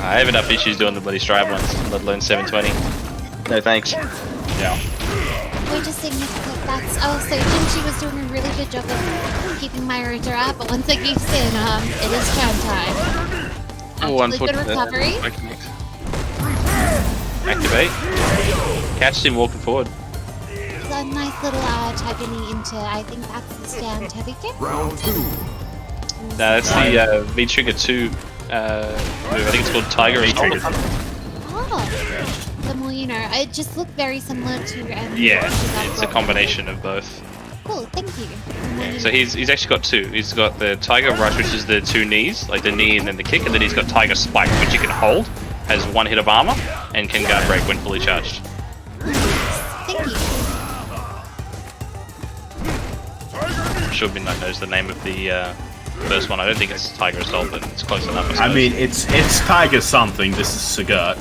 S1: I have enough issues doing the bloody stride ones, let alone 720. No thanks.
S2: Yeah.
S3: We're just significant that's also Jimchi was doing a really good job of keeping my rotor up, but once it keeps in, it is turn time.
S1: Oh,
S3: Actually, good recovery.
S1: Activate. Catched him walking forward.
S3: It's a nice little Tagani into, I think that's the stand heavy kick.
S4: Round 2.
S1: No, that's the V Trigger 2 move. I think it's called Tiger
S2: V-Trigger.
S3: Oh, the more you know. It just looked very similar to.
S1: Yeah, it's a combination of both.
S3: Cool, thank you.
S1: Yeah, so he's actually got two. He's got the Tiger Rush, which is the two knees, like the knee and then the kick, and then he's got Tiger Spike, which you can hold, has 1 hit of armor, and can guard break when fully charged.
S3: Thank you.
S1: I'm sure Midnight knows the name of the first one. I don't think it's Tiger Assault, but it's close enough.
S2: I mean, it's Tiger something. This is Sagat.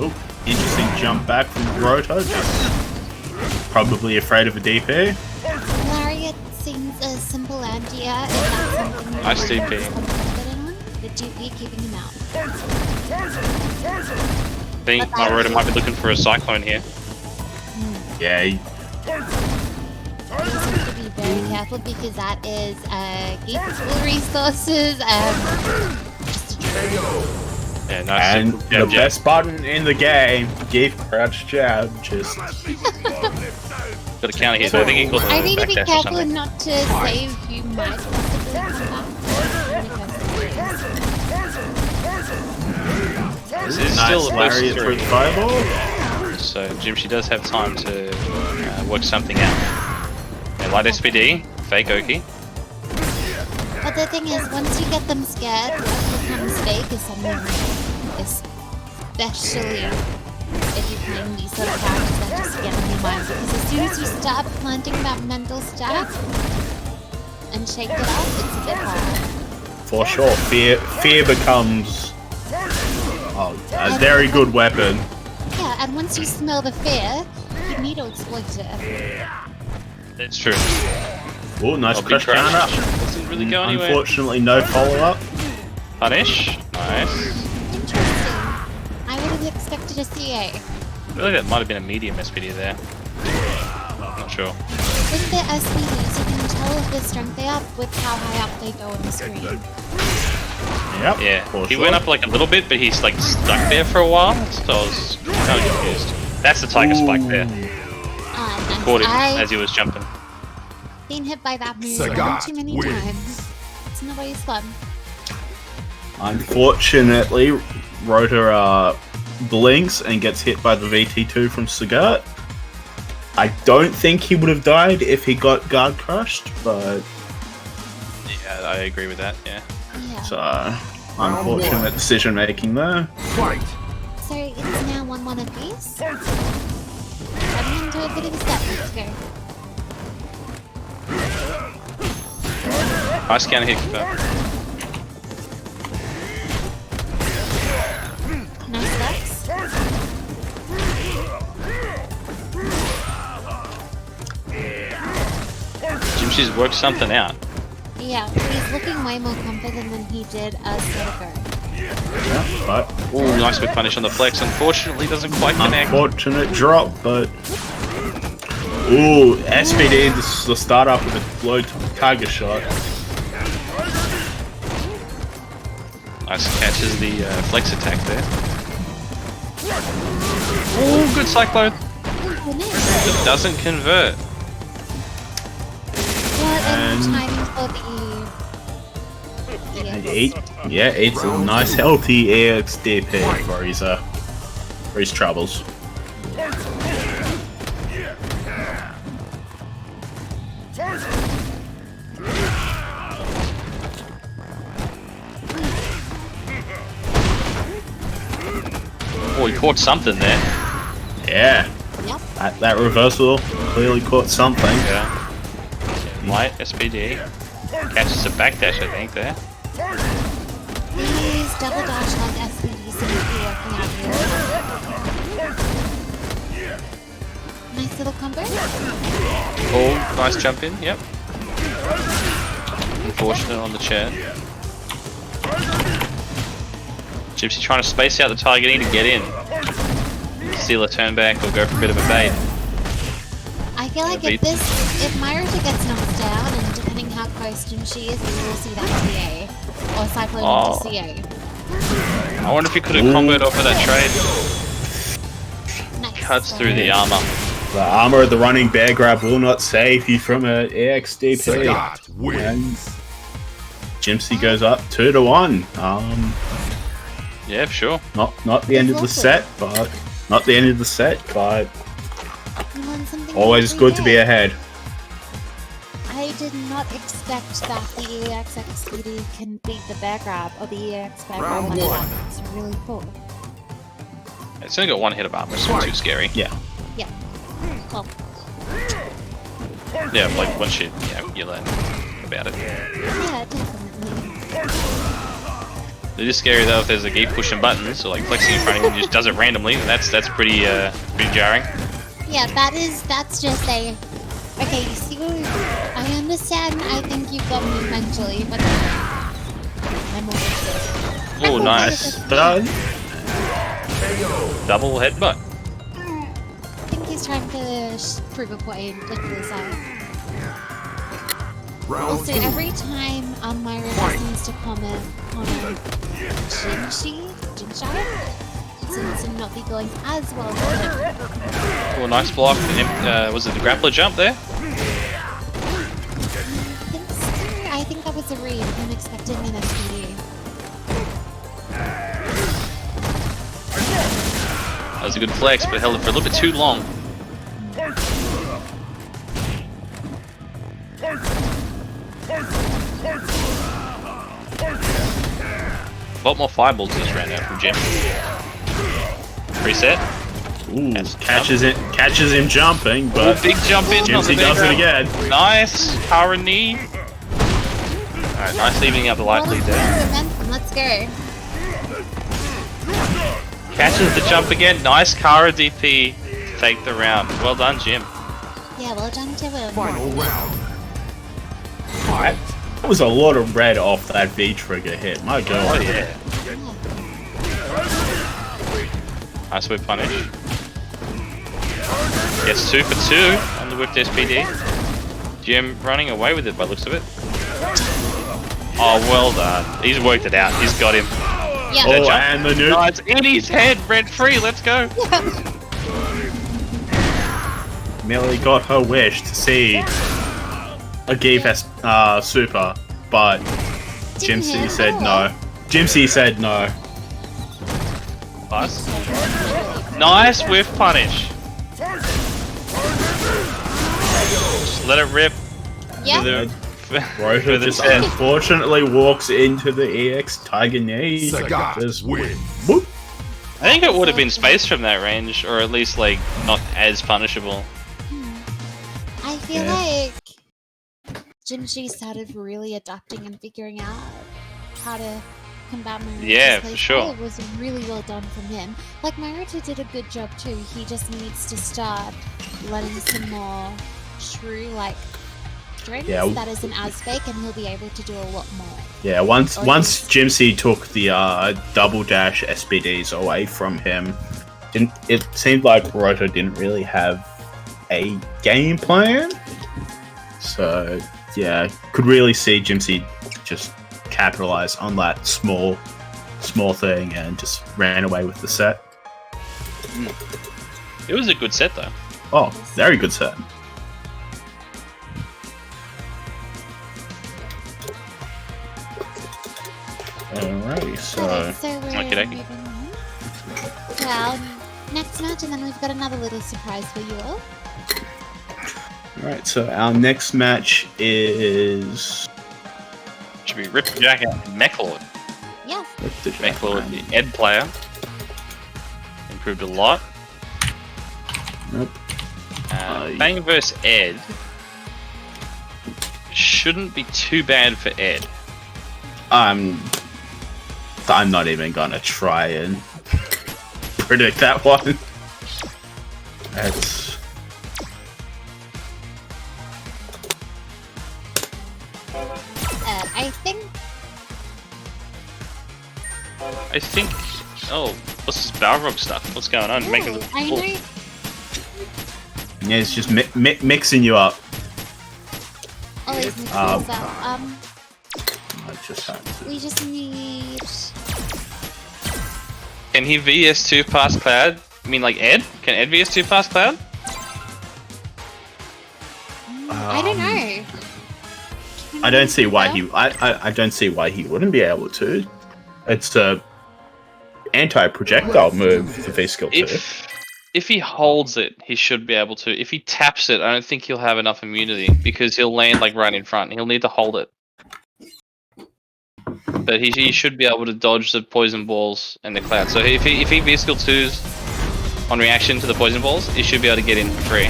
S2: Oh, interesting jump back from Roto. Just probably afraid of a DP.
S3: Lariat seems a simple anti-air. Is that something that
S1: Nice
S3: you're
S1: DP.
S3: confident on? The DP keeping him out.
S1: I think my Rotor might be looking for a Cyclone here.
S2: Yeah,
S3: You have to be very careful because that is Geef's full resources. Just a true.
S1: Yeah, nice.
S2: and
S1: simple
S2: the
S1: jab, jab.
S2: best button in the game, Geef crouch jab. Just
S1: Got a counter here, so I think he called
S3: I need to be
S1: backdash or
S3: careful
S1: something.
S3: not to save you might possibly come back.
S1: This is
S2: nice
S1: still a
S2: lariat
S1: versus
S2: through the
S1: 3.
S2: fireball.
S1: So Jim, she does have time to work something out. Yeah, light SPD, fake Oki.
S3: But the thing is, once you get them scared, what becomes fake is something real. Especially if you're playing these sort of characters that just get in your mind. Because as soon as you start planting that mental stack and shake it up, it's a bit hard.
S2: For sure, fear becomes a very good weapon.
S3: Yeah, and once you smell the fear, you need to exploit it.
S1: It's true.
S2: Oh, nice
S1: Oh, big
S2: crush
S1: crash.
S2: counter.
S1: Doesn't really go anywhere.
S2: Unfortunately, no follow-up.
S1: Punish. Nice.
S3: Interesting. I would have expected a CA.
S1: I feel like that might have been a medium SPD there. Not sure.
S3: With the SPDs, you can tell the strength they are with how high up they go on the screen.
S2: Yep.
S1: Yeah,
S2: for
S1: he
S2: sure.
S1: went up like a little bit, but he's like stuck there for a while, so I was kind of confused. That's the tiger spike there.
S3: Nice.
S1: Caught him
S3: I've
S1: as he was jumping.
S3: been hit by that move
S4: Sagat
S3: too many
S4: wins.
S3: times. It's not always fun.
S2: Unfortunately, Rotor blinks and gets hit by the VT2 from Sagat. I don't think he would have died if he got guard crushed, but
S1: Yeah, I agree with that. Yeah.
S3: Yeah.
S2: so unfortunate decision making there.
S4: Fight!
S3: So it's now 1-1 apiece. Heading into a bit of a step. Let's go.
S1: Nice counter hit confirmed.
S3: Nice steps.
S1: Jimshi's worked something out.
S3: Yeah, he's looking way more confident than he did a set ago.
S2: Yeah, but
S1: Ooh, nice whip punish on the flex. Unfortunately, doesn't quite connect.
S2: unfortunate drop, but ooh, SPD the start up with a low tiger shot.
S1: Nice catches the flex attack there. Ooh, good cyclone.
S3: Oh, nice.
S1: It doesn't convert.
S3: What a
S2: And-
S3: timing for the
S2: And
S3: EX.
S2: it's a nice healthy EXDP for his troubles.
S1: Oh, he caught something there.
S2: Yeah,
S3: Yep.
S2: that reversal clearly caught something.
S1: Yeah. Light SPD. Catches a backdash, I think, there.
S3: These double dash on SPD seem to be working out here. Nice little combo.
S1: Oh, nice jump in, yep. Unfortunate on the chair. Gypsy trying to space out the target in to get in. Steal a turn back or go for a bit of a bait.
S3: I feel like
S1: Yeah,
S3: if Myruta gets knocked down, and depending how close to she is, we will see that CA. Or Cyclone
S1: Oh.
S3: into CA.
S1: I wonder if he could have comboed off of that trade.
S3: Nice.
S1: Cuts through the armor.
S2: The armor of the running bear grab will not save you from an EXDP.
S4: Sagat
S2: And
S4: wins.
S2: Jimpsy goes up 2-1.
S1: Yeah, for sure.
S2: Not the end of the set, but
S3: You learn something
S2: always
S3: every
S2: good to be
S3: day.
S2: ahead.
S3: I did not expect that the EX XPD can beat the bear grab or the EX bear grab
S4: Round
S3: like
S4: one.
S3: that. It's really cool.
S1: It's only got one hit of armor, so it's not too scary.
S2: Yeah.
S3: Yeah. Cool.
S1: Yeah, like once you learn about it.
S3: Yeah, definitely.
S1: It is scary though if there's a geek pushing buttons, so like flexing in front of him just does it randomly, and that's pretty jarring.
S3: Yeah, that's just a. Okay, you see, I understand. I think you've got me mentally, but I'm over.
S1: Oh, nice.
S2: Done.
S1: Double headbutt.
S3: I think he's trying to prove a point with this eye.
S4: Round
S3: Also,
S4: two.
S3: every time Myra seems to comment on Jinshi seems to not be going as well for him.
S1: Oh, nice block. Was it the grappler jump there?
S3: I think that was a read. I'm expecting an SPD.
S1: That was a good flex, but held it for a little bit too long. A lot more fireballs this round out from Jim. Reset.
S2: Ooh,
S1: That's
S2: catches him jumping,
S1: Oh,
S2: but
S1: big jump in. on the
S2: Jimpsy does it
S1: background.
S2: again.
S1: Nice. Kara knee. Alright, nice evening out the light lead there.
S3: Momentum, let's go.
S1: Catches the jump again. Nice Kara DP. Take the round. Well done, Jim.
S3: Yeah, well done to him.
S4: Final round.
S2: That was a lot of red off that V trigger hit. My god.
S1: Oh, yeah. Nice whip punish. Gets 2 for 2 on the whipped SPD. Jim running away with it by the looks of it. Oh, well done. He's worked it out. He's got him.
S3: Yeah.
S2: Oh,
S1: jump.
S2: and the new.
S1: Oh, it's in his head. Red free. Let's go.
S2: Millie got her wish to see a Geefest super, but
S3: Didn't
S2: Jimsy
S3: hit
S2: said
S3: at
S2: no.
S3: all.
S2: Jimsy said no.
S1: Nice. Nice whiff punish. Just let it rip.
S3: Yeah.
S1: For
S2: Rota
S1: the
S2: just
S1: set.
S2: unfortunately walks into the EX Tiger knee.
S4: Sagat
S2: Just
S4: win.
S2: whoop.
S1: I think it would have been space from that range, or at least like not as punishable.
S3: I feel
S2: Yeah.
S3: like Jimshi started really adapting and figuring out how to combat Maruto's
S1: Yeah,
S3: play
S1: for sure.
S3: style. It was really well done from him. Like, Maruto did a good job too. He just needs to start letting some more shrew, like, strings
S2: Yeah.
S3: that isn't as fake, and he'll be able to do a lot more.
S2: Yeah, once
S3: Or
S2: once
S3: just-
S2: Jimsy took the double dash SBDs away from him, it seemed like Rota didn't really have a game plan. So yeah, could really see Jimsy just capitalize on that small thing and just ran away with the set.
S1: It was a good set though.
S2: Oh, very good set. Alrighty, so
S3: Okay, so we're
S1: Okey-dokey.
S3: moving on to our next match, and then we've got another little surprise for you all.
S2: alright, so our next match is
S1: Should be Rip Jack out Mechlord.
S3: Yeah.
S1: Mechlord, the Ed player. Improved a lot.
S2: Nope.
S1: Bang vs Ed shouldn't be too bad for Ed.
S2: I'm not even gonna try and predict that one. That's
S3: I think.
S1: Oh, what's this Balrog stuff? What's going on? Making
S3: Ooh,
S1: it
S3: I
S1: cool.
S3: know.
S2: yeah, it's just mixing you up.
S3: Always mix
S2: Um,
S3: things up.
S2: I just have to.
S3: We just need.
S1: Can he VS2 past Cloud? I mean, like Ed? Can Ed VS2 past Cloud?
S3: I don't know.
S2: I don't see why he. I don't see why he wouldn't be able to. It's a anti-projectile move for V skill 2.
S1: If he holds it, he should be able to. If he taps it, I don't think he'll have enough immunity because he'll land like right in front. He'll need to hold it. But he should be able to dodge the poison balls and the cloud. So if he V skill 2s on reaction to the poison balls, he should be able to get in for free.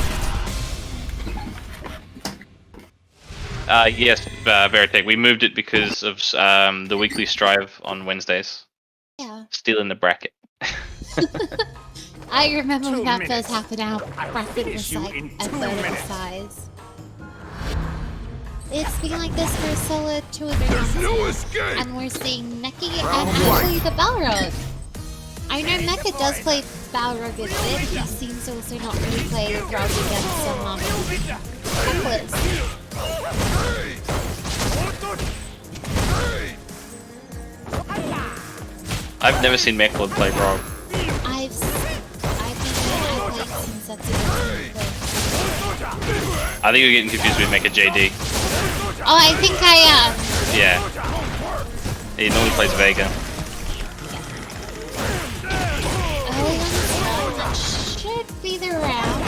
S1: Yes, Veritech. We moved it because of the weekly strive on Wednesdays.
S3: Yeah.
S1: Still in the bracket.
S3: I remember when
S4: 2
S3: that
S4: minutes.
S3: first happened, our bracket
S4: finish
S3: was
S4: you
S3: like
S4: in
S3: a
S4: 2
S3: third of the
S4: minutes.
S3: size. It's been like this for a solid 2 or 3
S4: There's
S3: months
S4: no
S3: now,
S4: escape.
S3: and we're seeing Neki and
S4: Round
S3: actually the Balrog. I know Mecha does play Balrog a bit, he seems to also not really play Rog against some Hecklers.
S1: I've never seen Mechlord play Rogue.
S3: I've played some sets against him.
S1: I think you're getting confused with Mecha JD.
S3: Oh, I think I am.
S1: Yeah. He normally plays Vega.
S3: Early on this round, that should be the round.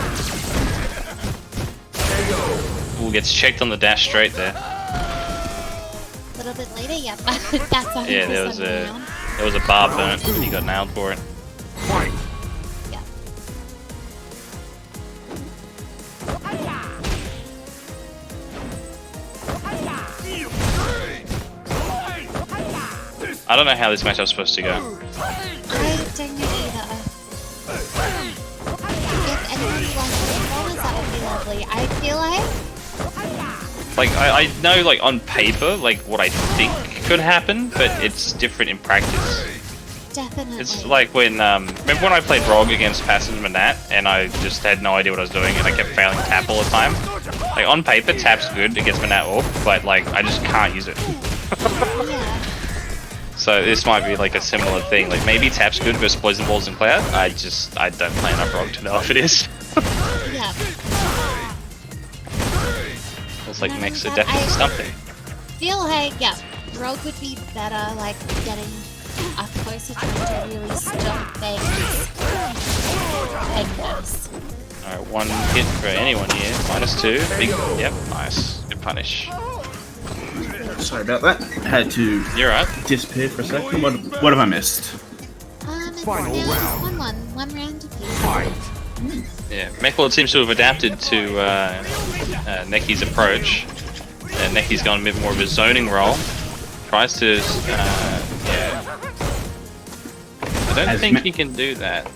S1: Ooh, gets checked on the dash straight there.
S3: A little bit later, yep. That's 100%
S1: Yeah, there was a bar burnt and he got nailed for it.
S4: Fight.
S3: Yeah.
S1: I don't know how this matchup's supposed to go.
S3: I don't know either. If anyone wants to inform us, that would be lovely. I feel
S1: Like, I know, like, on paper, like, what I think could happen, but it's different in practice.
S3: definitely.
S1: It's like when, remember when I played Rogue against Passion Manat, and I just had no idea what I was doing, and I kept failing tap all the time? Like, on paper, tap's good against Manat Orb, but, like, I just can't use it. So this might be like a similar thing. Like maybe Tap's good versus Poison Balls and Cloud. I don't play enough Rogue to know if it is.
S3: Yeah.
S1: It's like
S3: No,
S1: makes a
S3: but
S1: definite
S3: I-
S1: something.
S3: Feel like, yeah, Rogue would be better, like, getting up closer trying to really stop things. And yes.
S1: Alright, 1 hit for anyone here. -2. Big, yep, nice. Good punish.
S2: Sorry about that. Had to
S1: You're right.
S2: disappear for a second. What have I missed?
S3: It's
S4: Final
S3: now
S4: round.
S3: 1-1. 1 round apiece.
S4: Fight.
S1: Yeah, Mechlord seems to have adapted to Necky's approach. Necky's gone a bit more of a zoning role. Tries to, yeah. I don't think he can do that.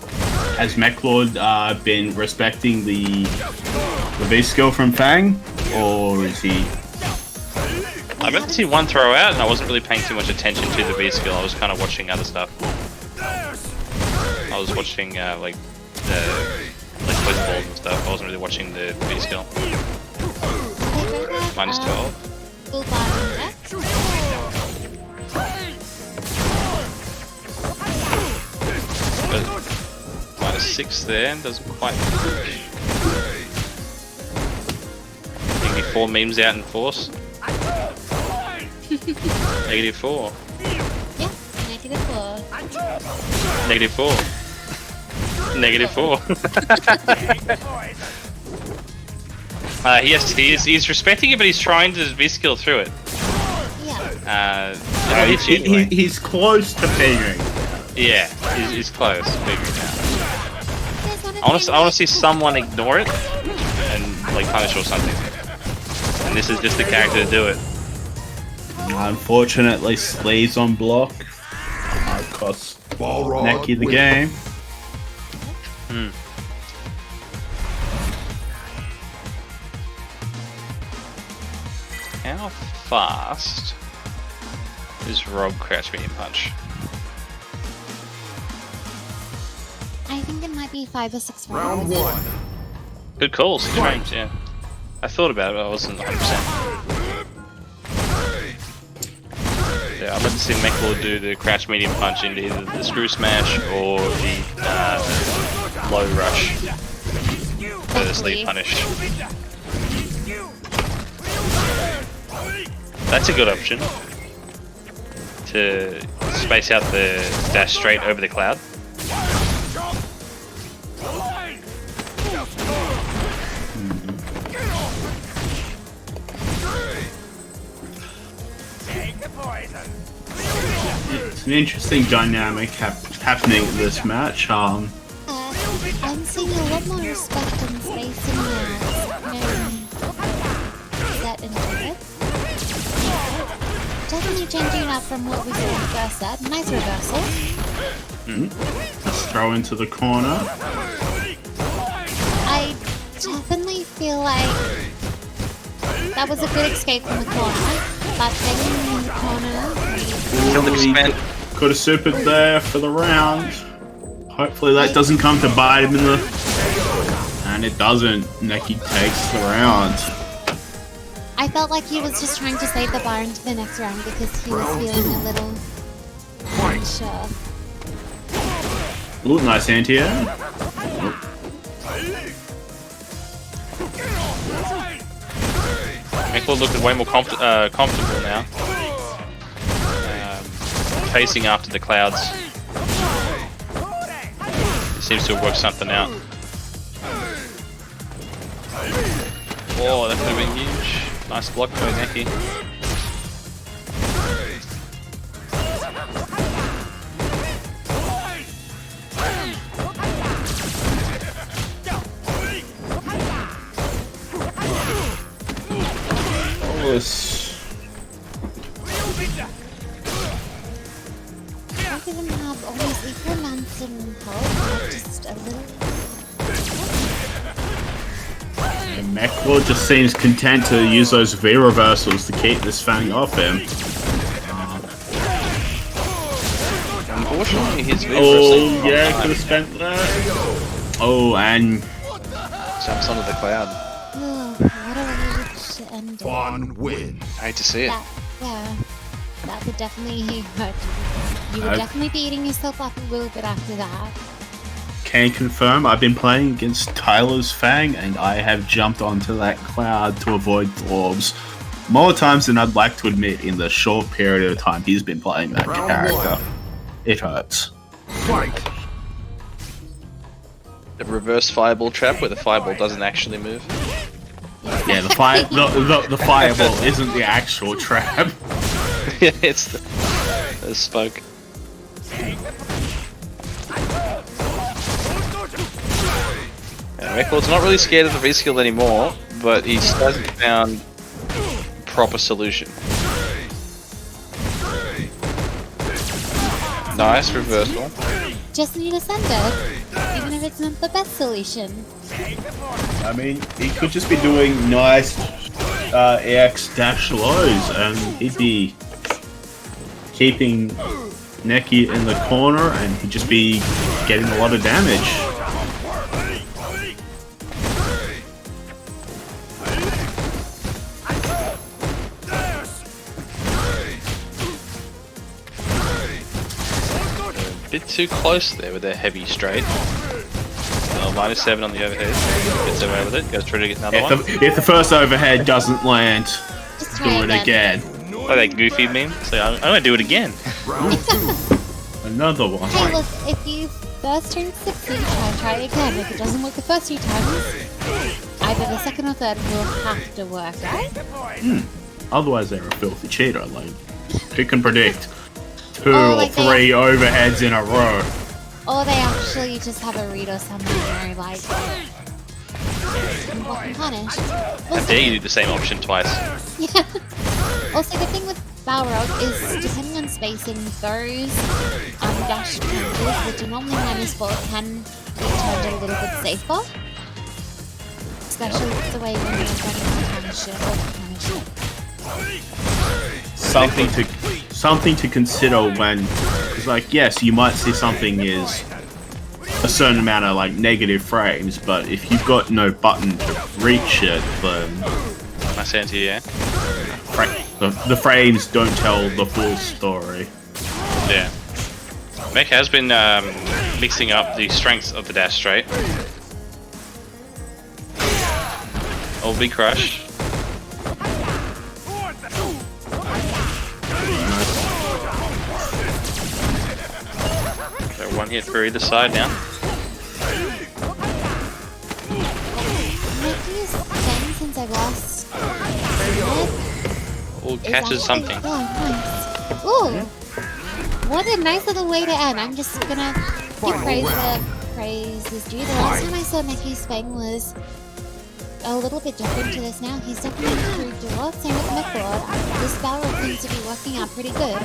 S2: Has Mechlord been respecting the V skill from Fang, or is he?
S1: I've only seen one throw out, and I wasn't really paying too much attention to the V skill. I was kind of watching other stuff. I was watching like poison balls and stuff. I wasn't really watching the V skill. -12.
S3: Full bottom deck.
S1: But -6 there, doesn't quite. -4 memes out in force. -4.
S3: Yeah, -4.
S1: -4. -4. He's respecting it, but he's trying to V-skill through it.
S3: Yeah.
S1: It'll hit you anyway.
S2: He's close to figuring.
S1: Yeah, he's close. Figuring it out.
S3: There's one of
S1: I want
S3: them.
S1: to see someone ignore it and like punish or something. And this is just the character to do it.
S2: Unfortunately, sleeves on block. Cost
S4: Balrog
S2: Necky the
S4: wins.
S2: game.
S1: How fast is Rogue Crouch Medium Punch?
S3: I think it might be 5 or 6
S4: Round
S3: rounds.
S4: 1.
S1: Good call, 6 frames, yeah. I thought about it, but I wasn't 100%. Yeah, I'd like to see Mechlord do the Crouch Medium Punch into either the Screw Smash or the Low Rush for the Sleep Punish. That's a good option to space out the dash straight over the cloud.
S2: It's an interesting dynamic happening in this match.
S3: I'm seeing a lot more respect and spacing now. Set into it. Definitely changing up from what we saw in the first set. Nice reversal.
S2: Let's throw into the corner.
S3: I definitely feel like that was a good escape from the corner, but then in the corner,
S1: Killed him spent.
S2: Could have supered there for the round. Hopefully that doesn't come to bite him in the... And it doesn't. Necky takes the round.
S3: I felt like he was just trying to save the bar into the next round because he was feeling a little unsure.
S2: Ooh, nice anti-air.
S1: Mechlord looking way more comfortable now. Facing after the clouds. He seems to have worked something out. Oh, that could have been huge. Nice block by Necky.
S3: Both of them have almost equal amounts in health, but just a little.
S2: And Mechlord just seems content to use those V reversals to keep this Fang off him.
S1: Unfortunately, his V
S2: Oh, yeah, could have spent that. Oh, and
S1: jumps onto the cloud.
S3: Oh, what a way to end it.
S4: Vaughn wins.
S1: I hate to see it.
S3: Yeah. that would definitely hurt you. You would definitely be eating yourself up a little bit after that.
S2: Can confirm I've been playing against Tyler's Fang and I have jumped onto that cloud to avoid orbs more times than I'd like to admit in the short period of time he's been playing that character. It hurts.
S4: Fight!
S1: The reverse fireball trap where the fireball doesn't actually move.
S2: Yeah, the fireball isn't the actual trap.
S1: Yeah, it's the spoke. Record's not really scared of the V-skill anymore, but he hasn't found a proper solution. Nice reversal.
S3: Just need to send it, even if it's not the best solution.
S2: I mean, he could just be doing nice AX dash lows and he'd be keeping Neki in the corner and he'd just be getting a lot of damage.
S1: Bit too close there with their heavy straight. -7 on the overhead. Gets away with it. Goes through to get another one.
S2: If the first overhead doesn't land,
S3: Just
S2: do
S3: try
S2: it again.
S1: Oh, that goofy meme. So I'm gonna do it again.
S2: Another one.
S3: Hey, look, if you first turn succeed, try again. If it doesn't work the first 3 times, either the second or third will have to work, right?
S2: Otherwise, they're a filthy cheater. Like, who can predict 2
S3: Oh,
S2: or
S3: like
S2: 3 overheads in a row?
S3: Or they actually just have a read or something where like punished.
S1: How dare you do the same option twice?
S3: Yeah. Also, the thing with Balrog is depending on spacing, those dash counter, which are normally -4, can be turned a little bit safer. Especially the way when you're running to punish it or punish it.
S2: Something to consider when, because like yes, you might see something is a certain amount of like negative frames, but if you've got no button to reach it, then
S1: I sent you, yeah.
S2: the frames don't tell the full story.
S1: Yeah. Mech has been mixing up the strengths of the dash straight. All big crush. So 1 hit for either side now.
S3: Maybe since I lost.
S1: Oh, catches something.
S3: Oh, nice. Ooh! What a nice little way to end. I'm just gonna give praise where praise is due. The last time I saw Neki's Fang was a little bit different to this now. He's definitely improved a lot. Same with Midlord. This battle seems to be working out pretty good.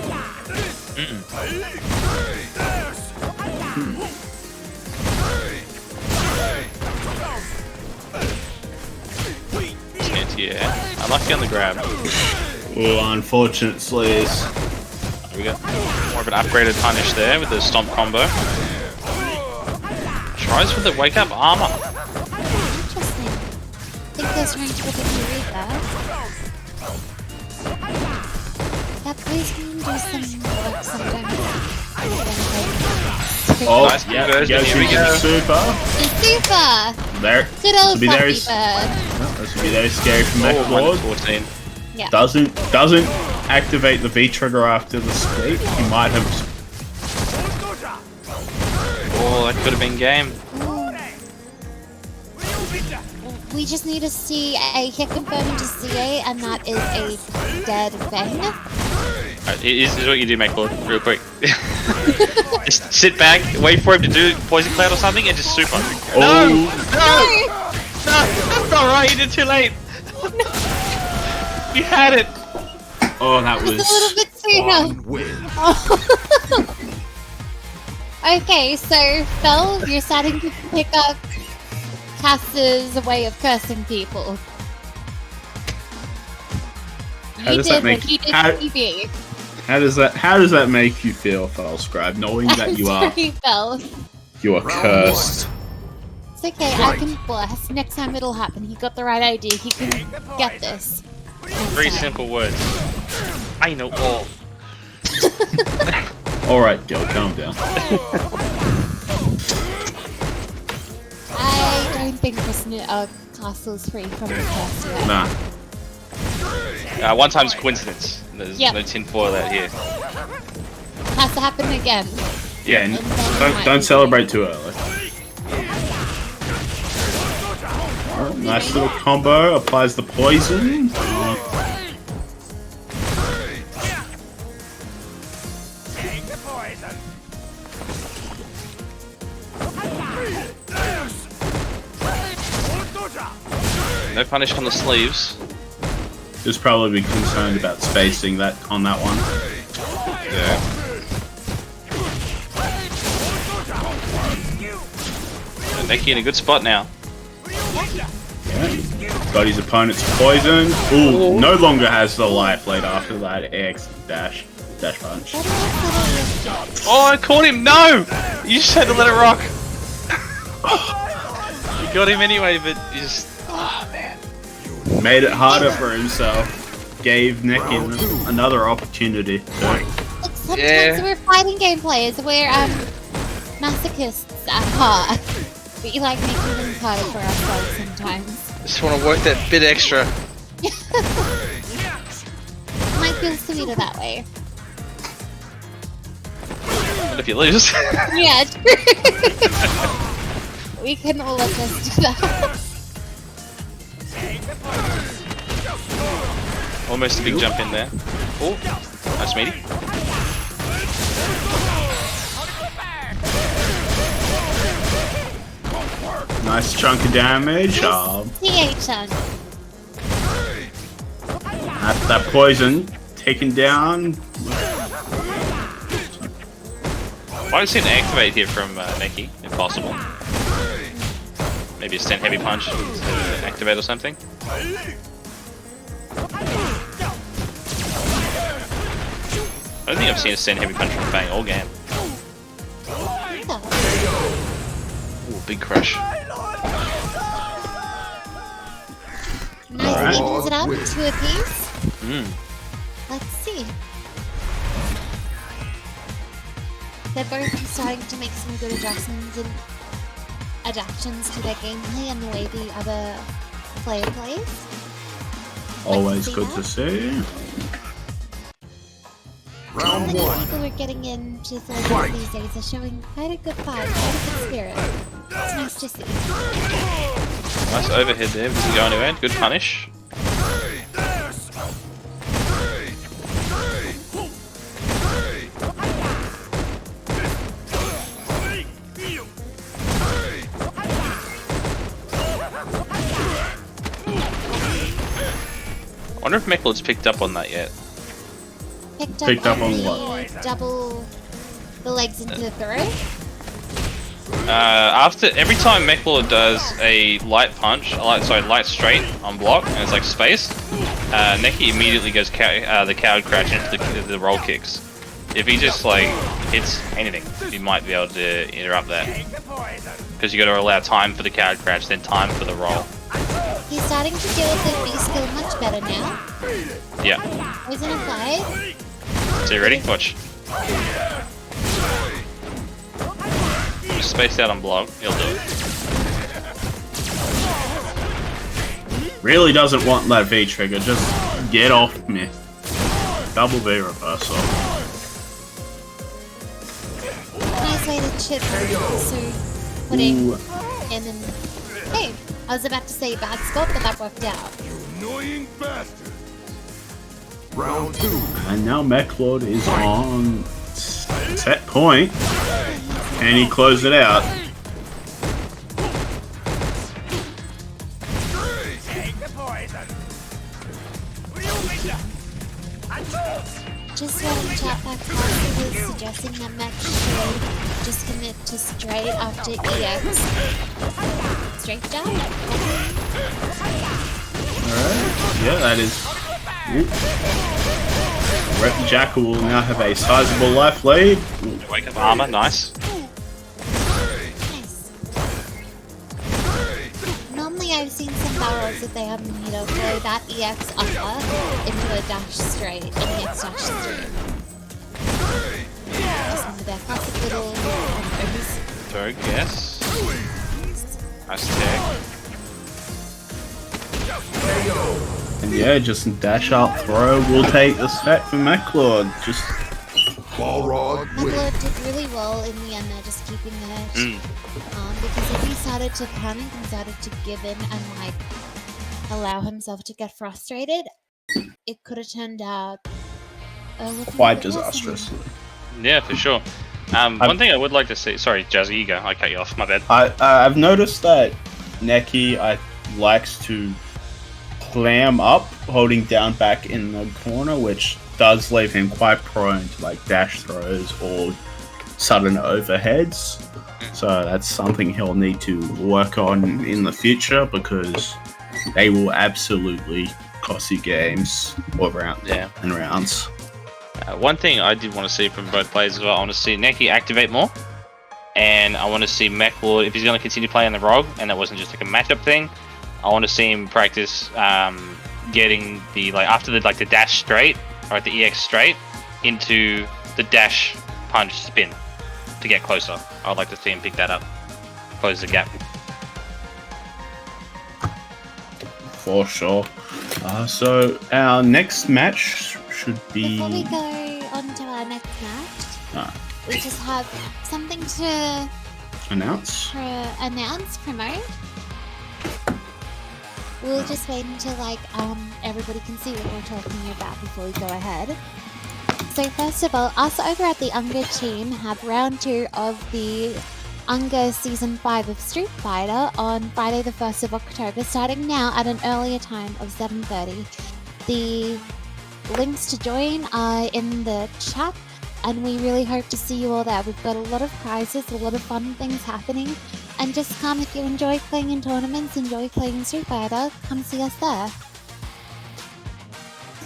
S1: Yeah, unlucky on the grab.
S2: Well, unfortunately, it's
S1: There we go. More of an upgraded punish there with the stomp combo. Tries for the wake up armor.
S3: Interesting. I think they're trying to particularly read that. That plays can do some work sometimes.
S1: Nice
S2: yeah,
S1: conversion,
S2: goes
S1: here we
S2: into
S1: go.
S2: super.
S3: Super!
S2: There.
S3: Good old
S2: Be
S3: puppy
S2: very-
S3: bird.
S2: This would be very scary for
S1: Oh,
S2: Mechlord.
S1: -14.
S3: Yeah.
S2: Doesn't activate the V trigger after the speed. He might have.
S1: Oh, that could have been game.
S3: Ooh. We just need to see a hit confirm into CA, and that is a dead Fang.
S1: This is what you do, Mechlord, real quick. Just sit back, wait for him to do Poison Cloud or something, and just super. No!
S3: No!
S1: That's alright, you did too late! You had it!
S2: Oh, that
S3: It's a
S2: was.
S3: little bit sooner. Okay, so Phil, you're starting to pick up Cass's way of cursing people.
S2: How
S3: You
S2: does
S3: did
S2: that make-
S3: what he did
S2: how-
S3: to TV.
S2: How does that make you feel, Fellscribe, knowing that you are
S3: Sorry, Phil.
S2: cursed?
S3: It's okay, I can bless. Next time it'll happen. He got the right idea. He can get this.
S1: 3 simple words. I know all.
S2: Alright, Gil, calm down.
S3: I don't think Castle's free from the curse yet.
S2: Nah.
S1: One time's coincidence. There's
S3: Yep.
S1: no tinfoil out here.
S3: Has to happen again.
S2: Yeah, and don't celebrate too early. Alright, nice little combo. Applies the poison.
S1: No punish on the sleeves.
S2: Just probably be concerned about spacing that on that one.
S1: Yeah. Neki in a good spot now.
S2: Yeah. Got his opponent's poison. Ooh, no longer has the life lead after that X dash punch.
S1: Oh, I caught him! No! You just had to let it rock. You got him anyway, but you just... Oh, man.
S2: Made it harder for himself. Gave Neki another opportunity.
S3: Look, sometimes
S1: Yeah.
S3: we're fighting game players. We're masochists at heart. We like making things harder for ourselves sometimes.
S1: Just want to work that bit extra.
S3: Might feel sweeter that way.
S1: But if you lose...
S3: Yeah, true. We can all attest to that.
S1: Almost a big jump in there. Oh, nice meaty.
S2: Nice chunk of damage.
S3: THN.
S2: That poison taken down.
S1: Why don't see an activate here from Neki, if possible? Maybe a stand heavy punch to activate or something? I don't think I've seen a stand heavy punch from Fang all game. Ooh, big crush.
S3: Nice, evens it up, 2 apiece. Let's see. They're both starting to make some good adjustments and adaptations to their gameplay and the way the other player plays.
S2: Always good to see.
S3: Round the people who are getting into Fledgling these days are showing quite a good vibe, quite a good spirit. It's nice to see.
S1: Nice overhead there, doesn't go anywhere. Good punish. I wonder if Mechlord's picked up on that yet.
S3: Picked up on
S2: what?
S3: the double the legs into the throw.
S1: After every time Mechlord does a light punch, light straight on block, and it's like space, Neki immediately goes the coward crouch into the roll kicks. If he just like hits anything, he might be able to interrupt that. Because you got to allow time for the coward crouch, then time for the roll.
S3: He's starting to deal with the B skill much better now.
S1: Yeah.
S3: Poison applied.
S1: So you ready? Watch. Just spaced out on block. He'll do it.
S2: Really doesn't want that V trigger. Just get off me. Double V reversal.
S3: Nice way to chip so putting in and hey, I was about to say bad spot, but that worked out.
S4: Annoying bastard. Round 2.
S2: And now Mechlord is on set point. And he closed it out.
S3: Just letting chat back Castle was suggesting that Mech should just commit to straight after EX. Straight jab?
S2: Alright. Yeah, that is. Rep Jackal will now have a sizable life lead.
S1: Wake up armor, nice.
S3: Nice. Normally I've seen some barrels that they have meter throw that EX upper into a dash straight, an EX dash straight. Just one of their classic little combos.
S1: Throw, yes. Nice tech.
S2: And yeah, just dash up, throw, will take the set for MechLord. Just
S4: Balrog
S3: MechLord did really well in the end there, just keeping the edge. Because if he started to panic and started to give in and like allow himself to get frustrated, it could have turned out looking
S2: quite
S3: a bit worse than
S2: disastrous.
S3: him.
S1: Yeah, for sure. One thing I would like to see. Sorry, Jazzy, you go. I cut you off. My bad.
S2: I've noticed that Neki likes to clam up, holding down back in the corner, which does leave him quite prone to like dash throws or sudden overheads. So that's something he'll need to work on in the future because they will absolutely cost you games or rounds and rounds.
S1: One thing I did want to see from both players as well, I want to see Neki activate more, and I want to see MechLord, if he's going to continue playing the Rogue, and that wasn't just like a matchup thing, I want to see him practice getting the after the dash straight, or the EX straight, into the dash punch spin to get closer. I'd like to see him pick that up, close the gap.
S2: For sure. So our next match should be.
S3: Before we go on to our next match, we just have something to
S2: Announce.
S3: promote. We'll just wait until everybody can see what we're talking about before we go ahead. So first of all, us over at the Unger team have round 2 of the Unger Season 5 of Street Fighter on Friday the 1st of October, starting now at an earlier time of 7:30. The links to join are in the chat, and we really hope to see you all there. We've got a lot of prizes, a lot of fun things happening, and just come if you enjoy playing in tournaments, enjoy playing Street Fighter, come see us there.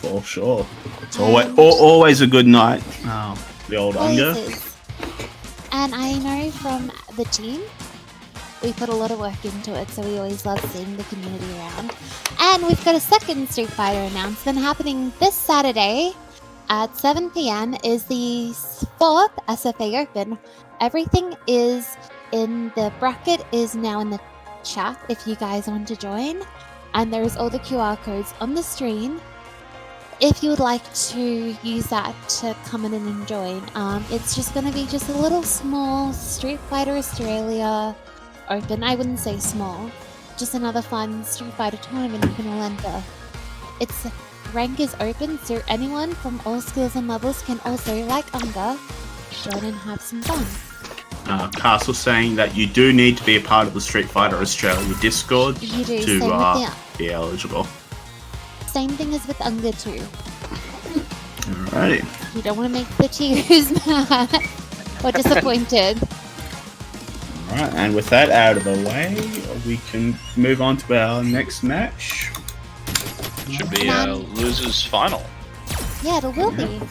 S2: For sure. It's always a good night. The old Unger.
S3: And I know from the team, we put a lot of work into it, so we always love seeing the community around. And we've got a second Street Fighter announcement happening this Saturday at 7 PM is the 4th SFA Open. Everything is in the bracket, is now in the chat if you guys want to join. And there's all the QR codes on the screen if you would like to use that to come in and join. It's just going to be just a little small Street Fighter Australia Open. I wouldn't say small, just another fun Street Fighter tournament you can all enter. Its rank is open, so anyone from all skills and levels can also, like Unger, join and have some fun.
S2: Castle saying that you do need to be a part of the Street Fighter Australia Discord
S3: You do,
S2: to
S3: same with
S2: be eligible.
S3: same thing as with Unger too.
S2: Alrighty.
S3: You don't want to make the cheers mad or disappointed.
S2: Alright, and with that out of the way, we can move on to our next match.
S1: Should be a losers final.
S3: Yeah, it will be.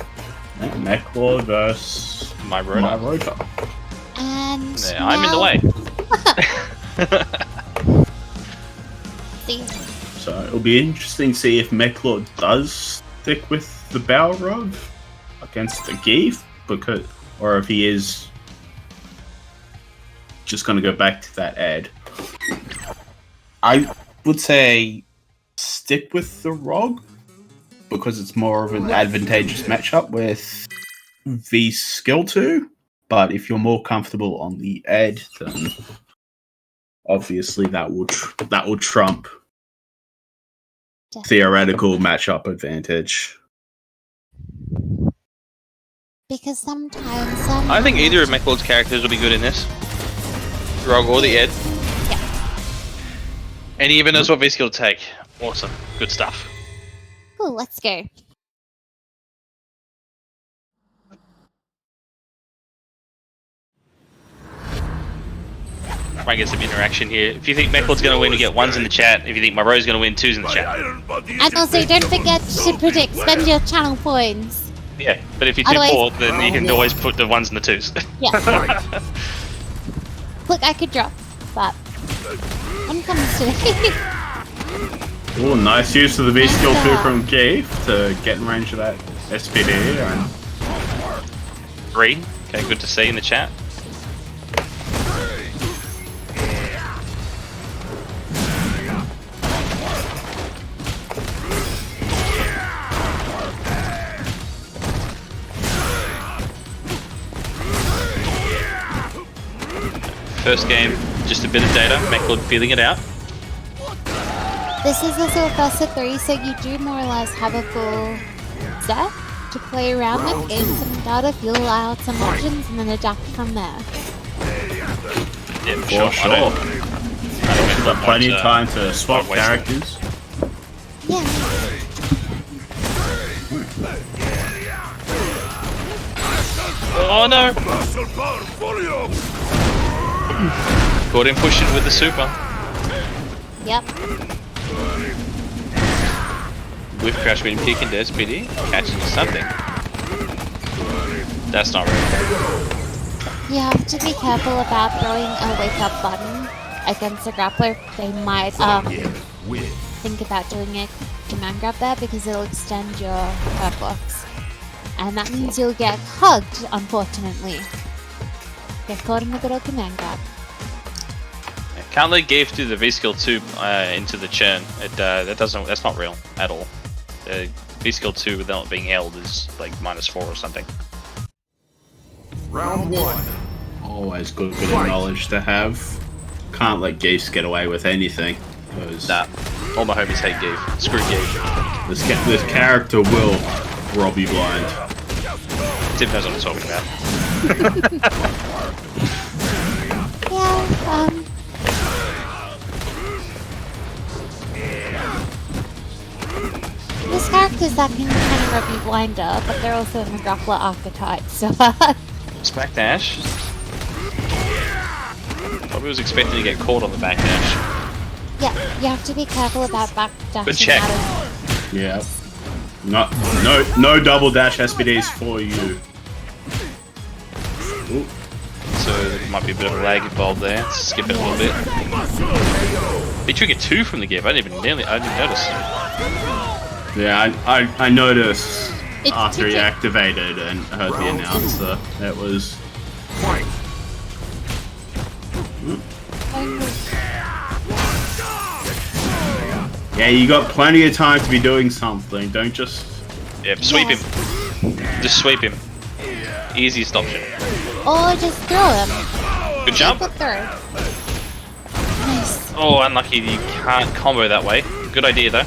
S2: MechLord versus
S1: My Rotor.
S3: And
S1: Yeah, I'm in the way.
S3: See,
S2: So it'll be interesting to see if MechLord does stick with the Balrog against the Geef, or if he is just going to go back to that ad. I would say stick with the Rog because it's more of an advantageous matchup with the skill 2. But if you're more comfortable on the ad, then obviously that will trump theoretical matchup advantage.
S3: because sometimes
S1: I think either of MechLord's characters will be good in this. Rogue or the Ed.
S3: Yeah.
S1: And he even knows what V-skill to take. Awesome. Good stuff.
S3: Cool, let's go.
S1: Try and get some interaction here. If you think MechLord's going to win, you get 1s in the chat. If you think Moreau's going to win, 2s in the
S4: My
S1: chat.
S4: iron body is
S3: And also, don't
S4: invincible.
S3: forget to predict, spend your channel points.
S1: Yeah, but if you tip
S3: Otherwise-
S1: 4, then you can always put the 1s and the 2s.
S3: Yeah. Look, I could drop, but one comes to me.
S2: Oh, nice use of the V skill 2 from Geef to get in range of that SPD. And
S1: 3. Okay, good to see in the chat. First game, just a bit of data, Macklord feeling it out.
S3: This is also a first to 3, so you do more or less have a full set to play around with, gain some data, feel out some options, and then adapt from there.
S1: Yeah,
S2: For sure.
S1: I don't
S2: Got plenty of time to
S1: don't
S2: swap
S1: waste it.
S2: characters.
S3: Yeah.
S1: Oh no!
S4: Martial portfolio.
S1: Caught him pushing with the super.
S3: Yep.
S1: With crash being kick into SPD, catching something. That's not real.
S3: You have to be careful about throwing a wake up button against a grappler. They might think about doing a command grab there because it'll extend your hurt box. And that means you'll get hugged, unfortunately. Get caught in a good old command grab.
S1: Can't let Gave do the V skill 2 into the churn. That's not real at all. V skill 2 without being held is like -4 or something.
S4: Round 1.
S2: Always good bit of knowledge to have. Can't let Geese get away with anything. Because
S1: Nah, all my homies hate Gave. Screw Gave.
S2: this character will rob you blind.
S1: Tim knows what I'm talking about.
S3: Yeah, there's characters that can kind of rub you blinder, but they're also in the grappler archetype, so
S1: Smack dash. Probably was expecting to get caught on the back dash.
S3: yeah, you have to be careful about back dashing
S1: Good check.
S3: out of
S2: Yeah. No double dash SPDs for you. Ooh.
S1: So there might be a bit of a lag involved there. Let's skip it a little bit. He triggered 2 from the Give. I didn't notice.
S2: Yeah, I noticed
S3: It's
S2: after he
S3: tricky.
S2: activated and heard the announcer. That was yeah. You got plenty of time to be doing something. Don't just
S1: Yeah, sweep
S3: Yes.
S1: him. Just sweep him. Easiest option.
S3: Or just throw him.
S1: Good jump.
S3: Put through. Nice.
S1: Oh, unlucky you can't combo that way. Good idea though.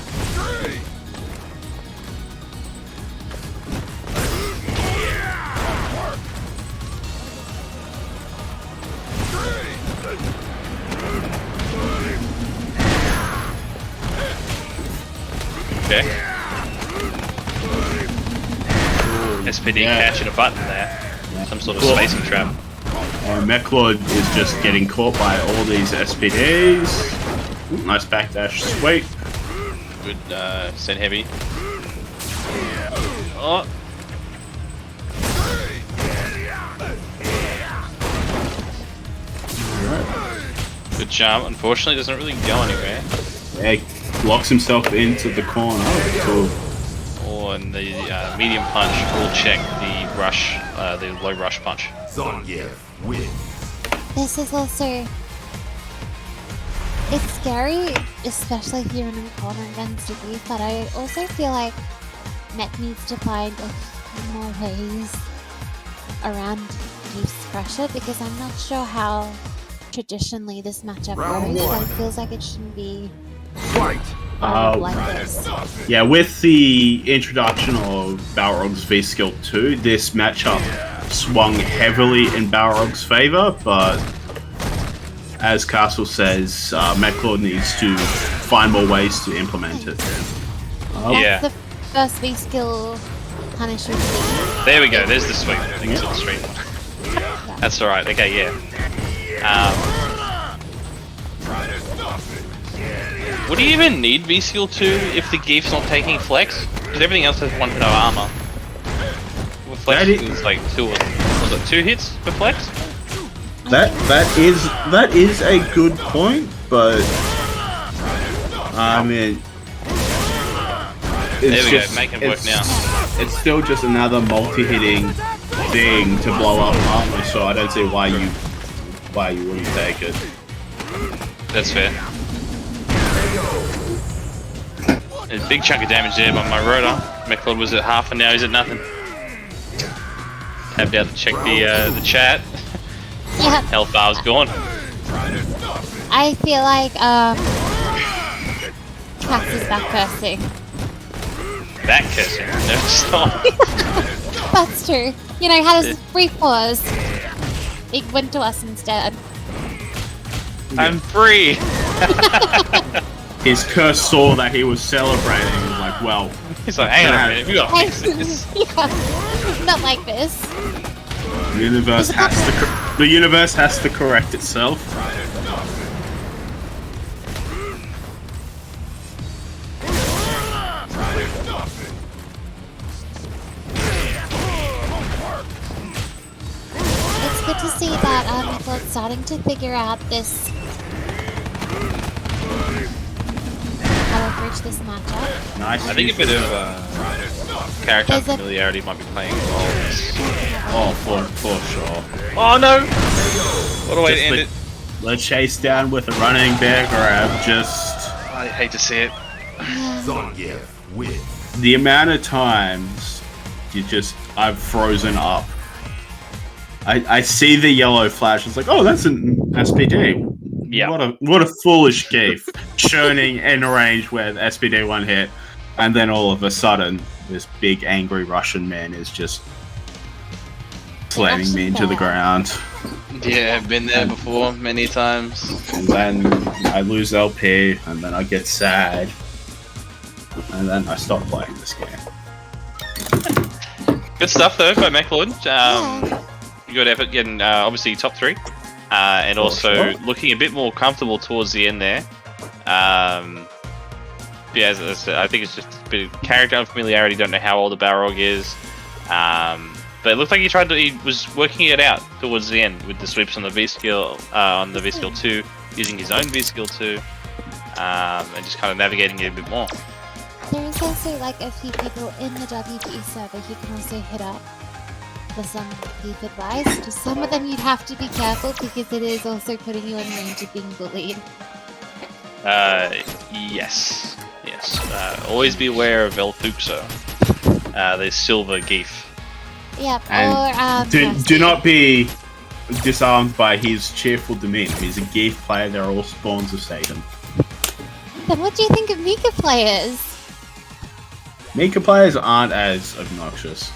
S1: Okay. SPD
S2: Yeah.
S1: catching a button there. Some sort of
S2: Cool.
S1: spacing trap.
S2: Macklord is just getting caught by all these SPDs. Ooh, nice backdash sweep.
S1: Good send heavy. Oh. Good jump. Unfortunately, doesn't really go anywhere.
S2: Yeah, locks himself into the corner. Cool.
S1: Oh, and the medium punch will check the rush, the low rush punch.
S4: Zangief win.
S3: This is also... It's scary, especially if you're in a corner against a Beef, but I also feel like Mech needs to find a few more ways around Beef's pressure, because I'm not sure how traditionally this matchup
S4: Round
S3: goes, but
S4: one.
S3: it feels like it shouldn't be
S4: Fight.
S3: like this.
S2: Yeah, with the introduction of Balrog's V Skill 2, this matchup swung heavily in Balrog's favor, but as Castle says, Macklord needs to find more ways to implement it.
S1: Yeah.
S3: That's the first V skill punishment.
S1: There we go. There's the sweep. I think it's on the stream. That's all right. Okay, yeah. Would you even need V skill 2 if the Geef's not taking flex? Because everything else has 1 hit of armor. With flex,
S2: That is-
S1: it's like 2 hits for flex?
S2: That is a good point, but I mean,
S1: There
S2: it's
S1: we go.
S2: just,
S1: Make it work now.
S2: It's still just another multi-hitting thing to blow up armor, so I don't see why you wouldn't take it.
S1: That's fair. There's a big chunk of damage there by my rotor. McLeod was at half and now he's at nothing. Tabbed out to check the chat.
S3: Yeah.
S1: Health bar's gone.
S3: I feel like Cass is back cursing.
S1: Back cursing. No, stop.
S3: That's true. You know, had a brief pause. It went to us instead.
S1: I'm free.
S2: His curse saw that he was celebrating and was like, well...
S1: He's like, hang on a minute, we gotta fix this.
S3: Yeah. Not like this.
S2: The universe has to correct itself.
S3: It's good to see that McLeod's starting to figure out this. How to bridge this matchup.
S2: Nice.
S1: I think a bit of character familiarity might be playing a role.
S2: Oh, for sure.
S1: Oh no! What a way to end it.
S2: The chase down with a running bear grab, just...
S1: I hate to see it.
S4: Zangief win.
S2: The amount of times I've frozen up. I see the yellow flash, it's like, oh, that's an SPD.
S1: Yeah.
S2: What a foolish gif. Churning in range where the SPD one hit, and then all of a sudden, this big angry Russian man is just slamming me into the ground.
S1: Yeah, I've been there before many times.
S2: And then I lose LP, and then I get sad, and then I stop playing this game.
S1: Good stuff though by McLeod. Good effort getting obviously top 3. And also looking a bit more comfortable towards the end there. Yeah, as I said, I think it's just a bit of character unfamiliarity. Don't know how old the Balrog is. But it looked like he was working it out towards the end with the sweeps on the V skill, on the V skill 2, using his own V skill 2, and just kind of navigating it a bit more.
S3: There is also like a few people in the WPE server who can also hit up for some deep advice. Just some of them you'd have to be careful because it is also putting you in range of being bullied.
S1: Yes. Always be aware of El Fuxo, the silver geef.
S3: Yep,
S2: And
S3: or
S2: do not be disarmed by his cheerful demeanor. He's a geef player, they're all spawns of Satan.
S3: Then what do you think of Mika players?
S2: Mika players aren't as obnoxious.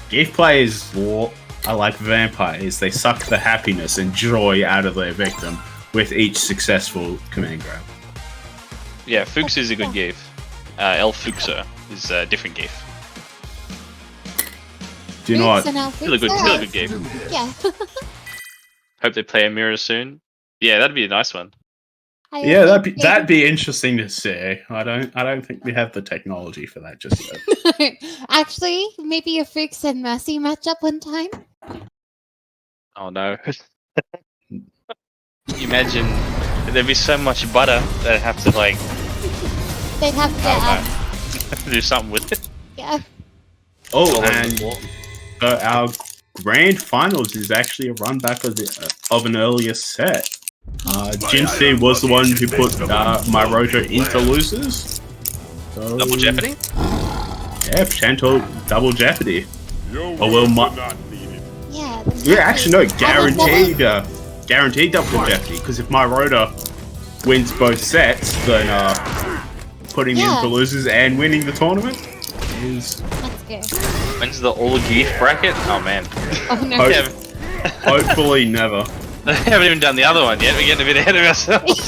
S2: Geef players are like vampires. They suck the happiness and joy out of their victim with each successful command grab.
S1: Yeah, Fuchs is a good geef. El Fuxo is a different geef.
S2: Do not.
S1: Still a good geef.
S3: Yeah.
S1: Hope they play a mirror soon. Yeah, that'd be a nice one.
S2: Yeah, that'd be interesting to see. I don't think we have the technology for that just yet.
S3: Actually, maybe a Freaks and Mercy matchup one time.
S1: Oh no. Imagine there'd be so much butter that I'd have to like
S3: They'd have to
S1: do something with it.
S3: yeah.
S2: Oh, and our grand finals is actually a run back of an earlier set. Jim C was the one who put my rotor into losers. So,
S1: Double jeopardy?
S2: Yeah, potential double jeopardy.
S4: Your
S2: Oh, well,
S4: words are not needed.
S3: Yeah.
S2: Actually no, guaranteed double jeopardy. Because if my rotor wins both sets, then putting me into losers and winning the tournament is.
S3: Let's go.
S1: When's the all geef bracket? Oh man.
S3: Oh no.
S2: Hopefully never.
S1: They haven't even done the other one yet. We're getting a bit ahead of ourselves.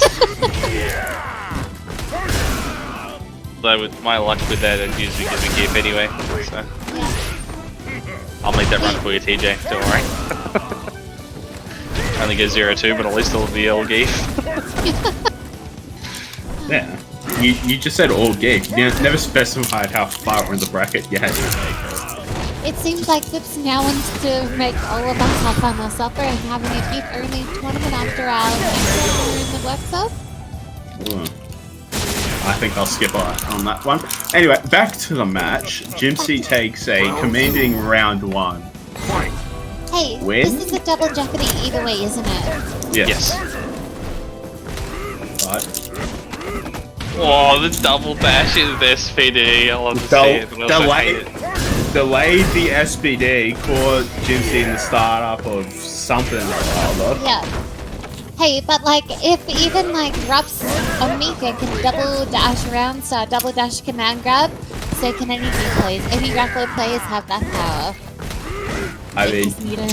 S1: Though with my luck with that, it usually gives me geef anyway. So I'll make that run for you, TJ. Don't worry. Only get 0-2, but at least it'll be all geef.
S2: Yeah. You just said all geef. You never specified how far in the bracket you had to take it.
S3: It seems like Zips now wants to make all of us have fun or supper and having a deep early tournament after our in the workshop.
S2: I think I'll skip on that one. Anyway, back to the match. Jimsy takes a commanding round 1.
S3: Hey,
S2: Win?
S3: this is a double jeopardy either way, isn't it?
S2: Yes.
S1: Yes.
S2: Right.
S1: Oh, the double dash is the SPD. I love to see it, but I also hate it.
S2: Delayed the SPD, caught Jimsy in the startup of something or other.
S3: Yeah. Hey, but like, if even like Rups or Mika can double dash around, start double dash command grab, so can any new players. Any grappler players have that power.
S2: I
S3: They
S2: mean,
S3: just need to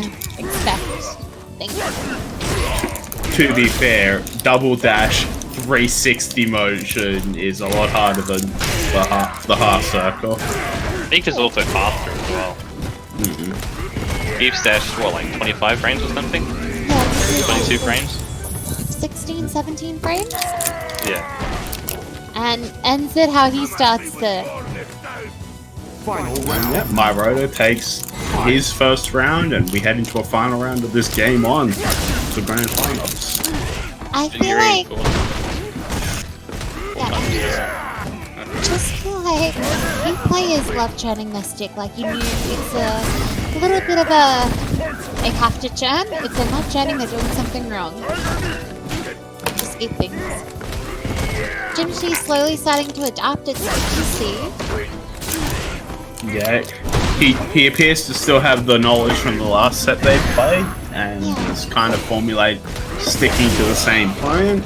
S3: expect things.
S2: to be fair, double dash 360 motion is a lot harder than the half circle.
S1: Mika's also faster as well. Deep dash, what, like 25 frames or something?
S3: Yeah, this is
S1: 22 frames?
S3: 16, 17 frames?
S1: Yeah.
S3: And ends it how he starts the...
S2: Yep, my rotor takes his first round, and we head into a final round of this game on the grand finals.
S3: I feel like... Yeah, just feel like you players love churning their stick. Like, you knew it's a little bit of a... They have to churn. If they're not churning, they're doing something wrong. Just eat things. Jimshi's slowly starting to adapt its PC.
S2: Yeah, he appears to still have the knowledge from the last set they played, and
S3: Yeah.
S2: he's kind of formulated sticking to the same plan.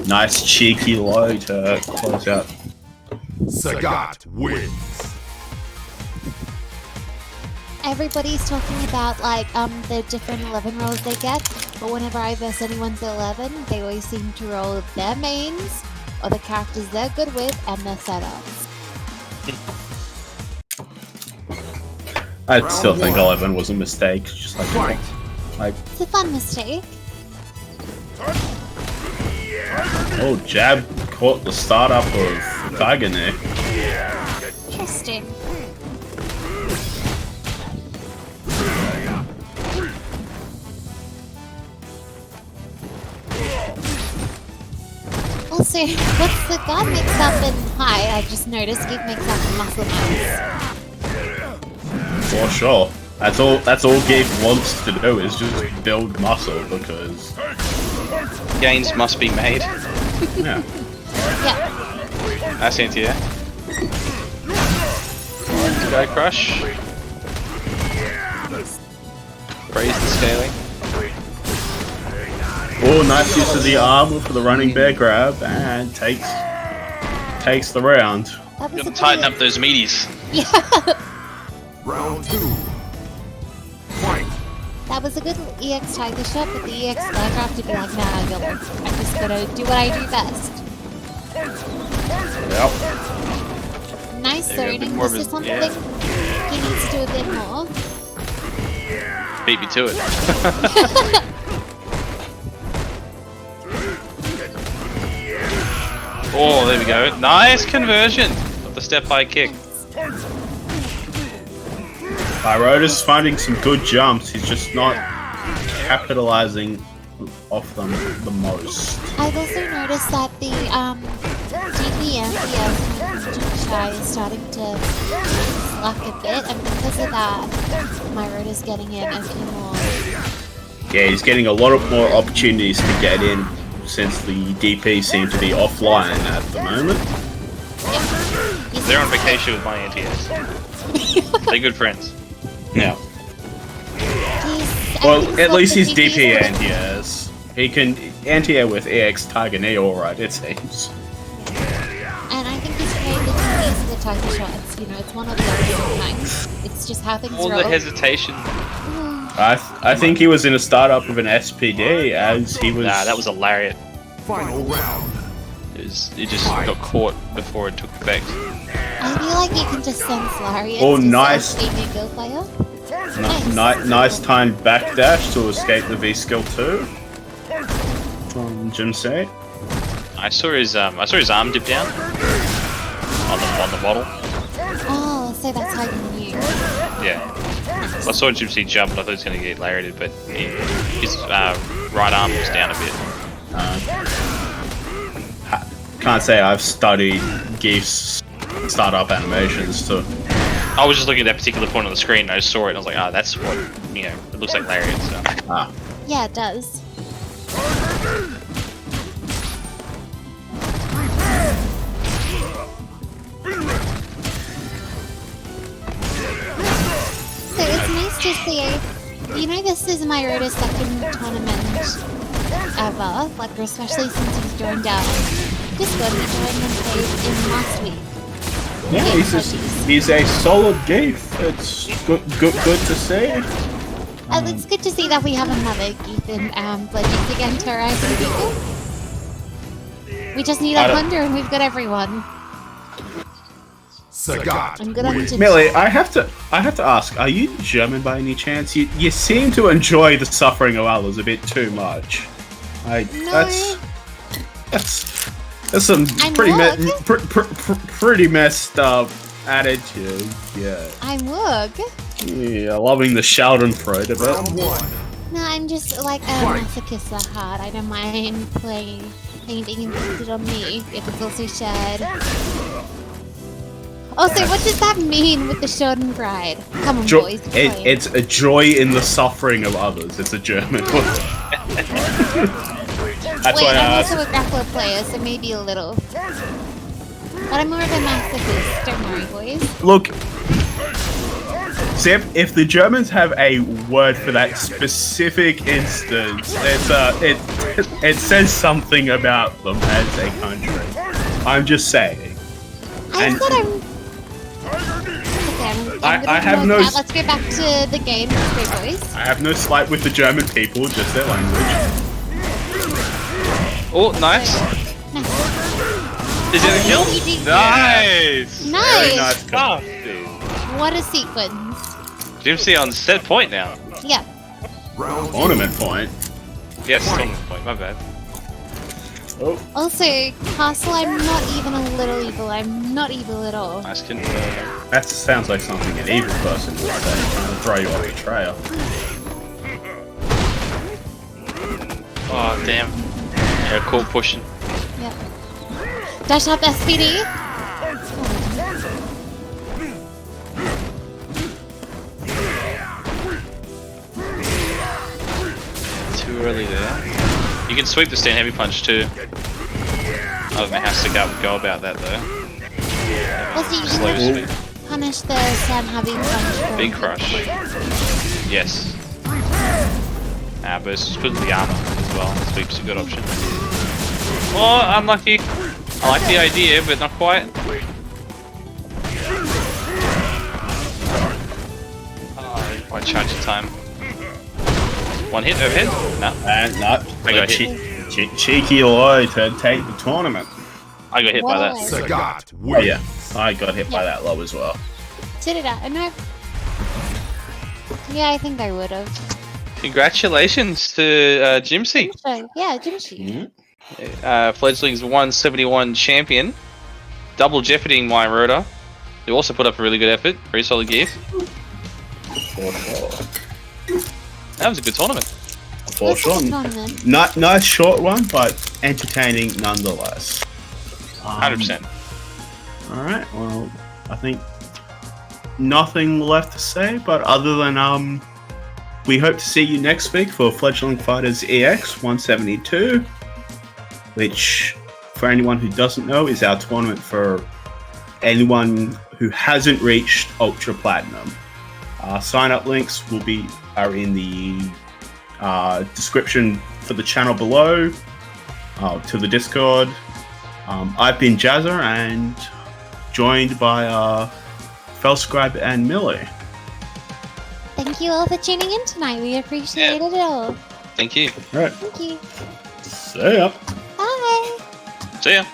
S2: Nice cheeky low to close out.
S4: Sagat wins.
S3: Everybody's talking about like the different 11 rolls they get, but whenever I verse anyone's 11, they always seem to roll their mains or the characters they're good with and their setups.
S2: I still think 11 was a mistake, just like
S3: It's a fun mistake.
S2: oh, jab caught the startup of Kagane.
S3: Interesting. Also, what's the guard mix up in high? I just noticed Geek makes up in muscle mass.
S2: For sure. That's all Gabe wants to do is just build muscle because
S1: Gains must be made.
S2: yeah.
S3: Yeah.
S1: That's anti-air. Go crush. Praise the scaling.
S2: Oh, nice use of the armor for the running bear grab and takes the round.
S3: That was
S1: Gotta
S3: a
S1: tighten
S3: good-
S1: up those meaties.
S3: Yeah.
S4: Round 2. Fight.
S3: That was a good EX tiger shot, but the EX flag grab to be like, nah, Gilbert. I'm just gonna do what I do best.
S2: Yep.
S3: Nice
S1: There you go, a bit
S3: zoning.
S1: more of
S3: This is
S1: a-
S3: something
S1: yeah.
S3: he needs to do a bit more.
S1: Beat me to it. Oh, there we go. Nice conversion of the step high kick.
S2: Iroda's finding some good jumps, he's just not capitalizing off them the most.
S3: I've also noticed that the DP MPS Shy is starting to slack a bit, and because of that, my rotor's getting in a few more.
S2: Yeah, he's getting a lot of more opportunities to get in since the DP seem to be offline at the moment.
S3: He's
S1: They're on vacation with my anti-airs. They're good friends.
S2: Yeah.
S3: I
S2: Well,
S3: think
S2: at least
S3: the
S2: he's
S3: DP 's
S2: DP
S3: a bit-
S2: anti-airs. He can anti-air with EX Tiger Knee alright, it seems.
S3: And I think he's playing the DPs and the tiger shots. You know, it's one or the other sometimes. It's just how things
S1: All
S3: roll.
S1: the hesitation.
S2: I think he was in a startup of an SPD as he was.
S1: Nah, that was a lariat.
S4: Final round.
S1: It just got caught before it took effect.
S3: I feel like you can just sense lariats
S2: Oh,
S3: to
S2: nice.
S3: self-aiming Guild player.
S2: Nice timed backdash to escape the V skill 2 from Jim Say.
S1: I saw his arm dip down on the model.
S3: Oh, so that's how you knew.
S1: Yeah. I saw Gypsy jump and I thought he was going to get lariated, but his right arm was down a bit.
S2: Can't say I've studied Geef's startup animations too.
S1: I was just looking at that particular point on the screen and I saw it and I was like, ah, that's what, you know, it looks like Lariat, so.
S2: Ah.
S3: Yeah, it does. So it's nice to see, you know, this is my Rota's second tournament ever, like especially since he's joined our Discord. He joined and played in last week.
S2: Yeah, he's a solid Geef. It's good to see.
S3: It's good to see that we have another Geef in Fledgling again terrorizing people. We just need a Thunder and we've got everyone.
S4: Sagat.
S3: I'm good on Jim.
S2: Millie, I have to ask, are you German by any chance? You seem to enjoy the suffering of others a bit too much. That's some pretty messed up attitude. Yeah.
S3: I'm Woog.
S2: Yeah, loving the shout and pride of it.
S3: No, I'm just like a masochist at heart. I don't mind playing anything inflicted on me if it's also shared. Also, what does that mean with the Schadenfreude? Come on, boys.
S2: It's a joy in the suffering of others. It's a German word. That's why
S3: I'm also a grappler player, so maybe a little. But I'm more of a masochist, don't worry, boys.
S2: Look, Zip, if the Germans have a word for that specific instance, it says something about them as a country. I'm just saying. I have no.
S3: Let's go back to the game, let's go, boys.
S2: I have no slight with the German people, just their language.
S1: Oh, nice. Is it a kill?
S3: Nice!
S1: Nice!
S2: Very nice
S1: stuff, dude.
S3: What a sequence.
S1: Jimsy on set point now.
S3: Yeah.
S2: Ornament point.
S1: Yes, tournament point, my bad.
S2: Oh.
S3: Also, Castle, I'm not even a little evil. I'm not evil at all.
S1: Nice confirm.
S2: That sounds like something an evil person would say, trying to throw you off the trail.
S1: Oh, damn. Yeah, cool pushing.
S3: Yep. Dash up SPD.
S1: Too early there. You can sweep the stand heavy punch too. I don't know how Sagat would go about that though.
S3: Also, you
S1: Slow
S3: can
S1: sweep.
S3: punish the Sam having punch.
S1: Big crush. Yes. But it's just put the armor as well. Sweep's a good option. Oh, unlucky. I like the idea, but not quite. Oh, quite charge the time. One hit overhead? No.
S2: And not.
S1: I got hit.
S2: Cheeky Lloyd to take the tournament.
S1: I got hit by that.
S4: Sagat.
S2: Oh, yeah, I got hit by that low as well.
S3: Did it out? No. Yeah, I think I would have.
S1: Congratulations to Jimsy.
S3: Yeah, Jimsy.
S1: Fledgling's 171 champion. Double jeoparding my Rota. Who also put up a really good effort. Very solid gear.
S2: For sure.
S1: That was a good tournament.
S2: For sure. Not a short one, but entertaining nonetheless.
S1: 100%.
S2: Alright, well, I think nothing left to say, but other than we hope to see you next week for Fledgling Fighters EX 172, which, for anyone who doesn't know, is our tournament for anyone who hasn't reached Ultra Platinum. Sign-up links are in the description for the channel below, to the Discord. I've been Jazzer and joined by Felscribe and Millie.
S3: Thank you all for tuning in tonight. We appreciate it all.
S1: Thank you.
S2: All right.
S3: Thank you.
S2: See ya.
S3: Bye.
S1: See ya.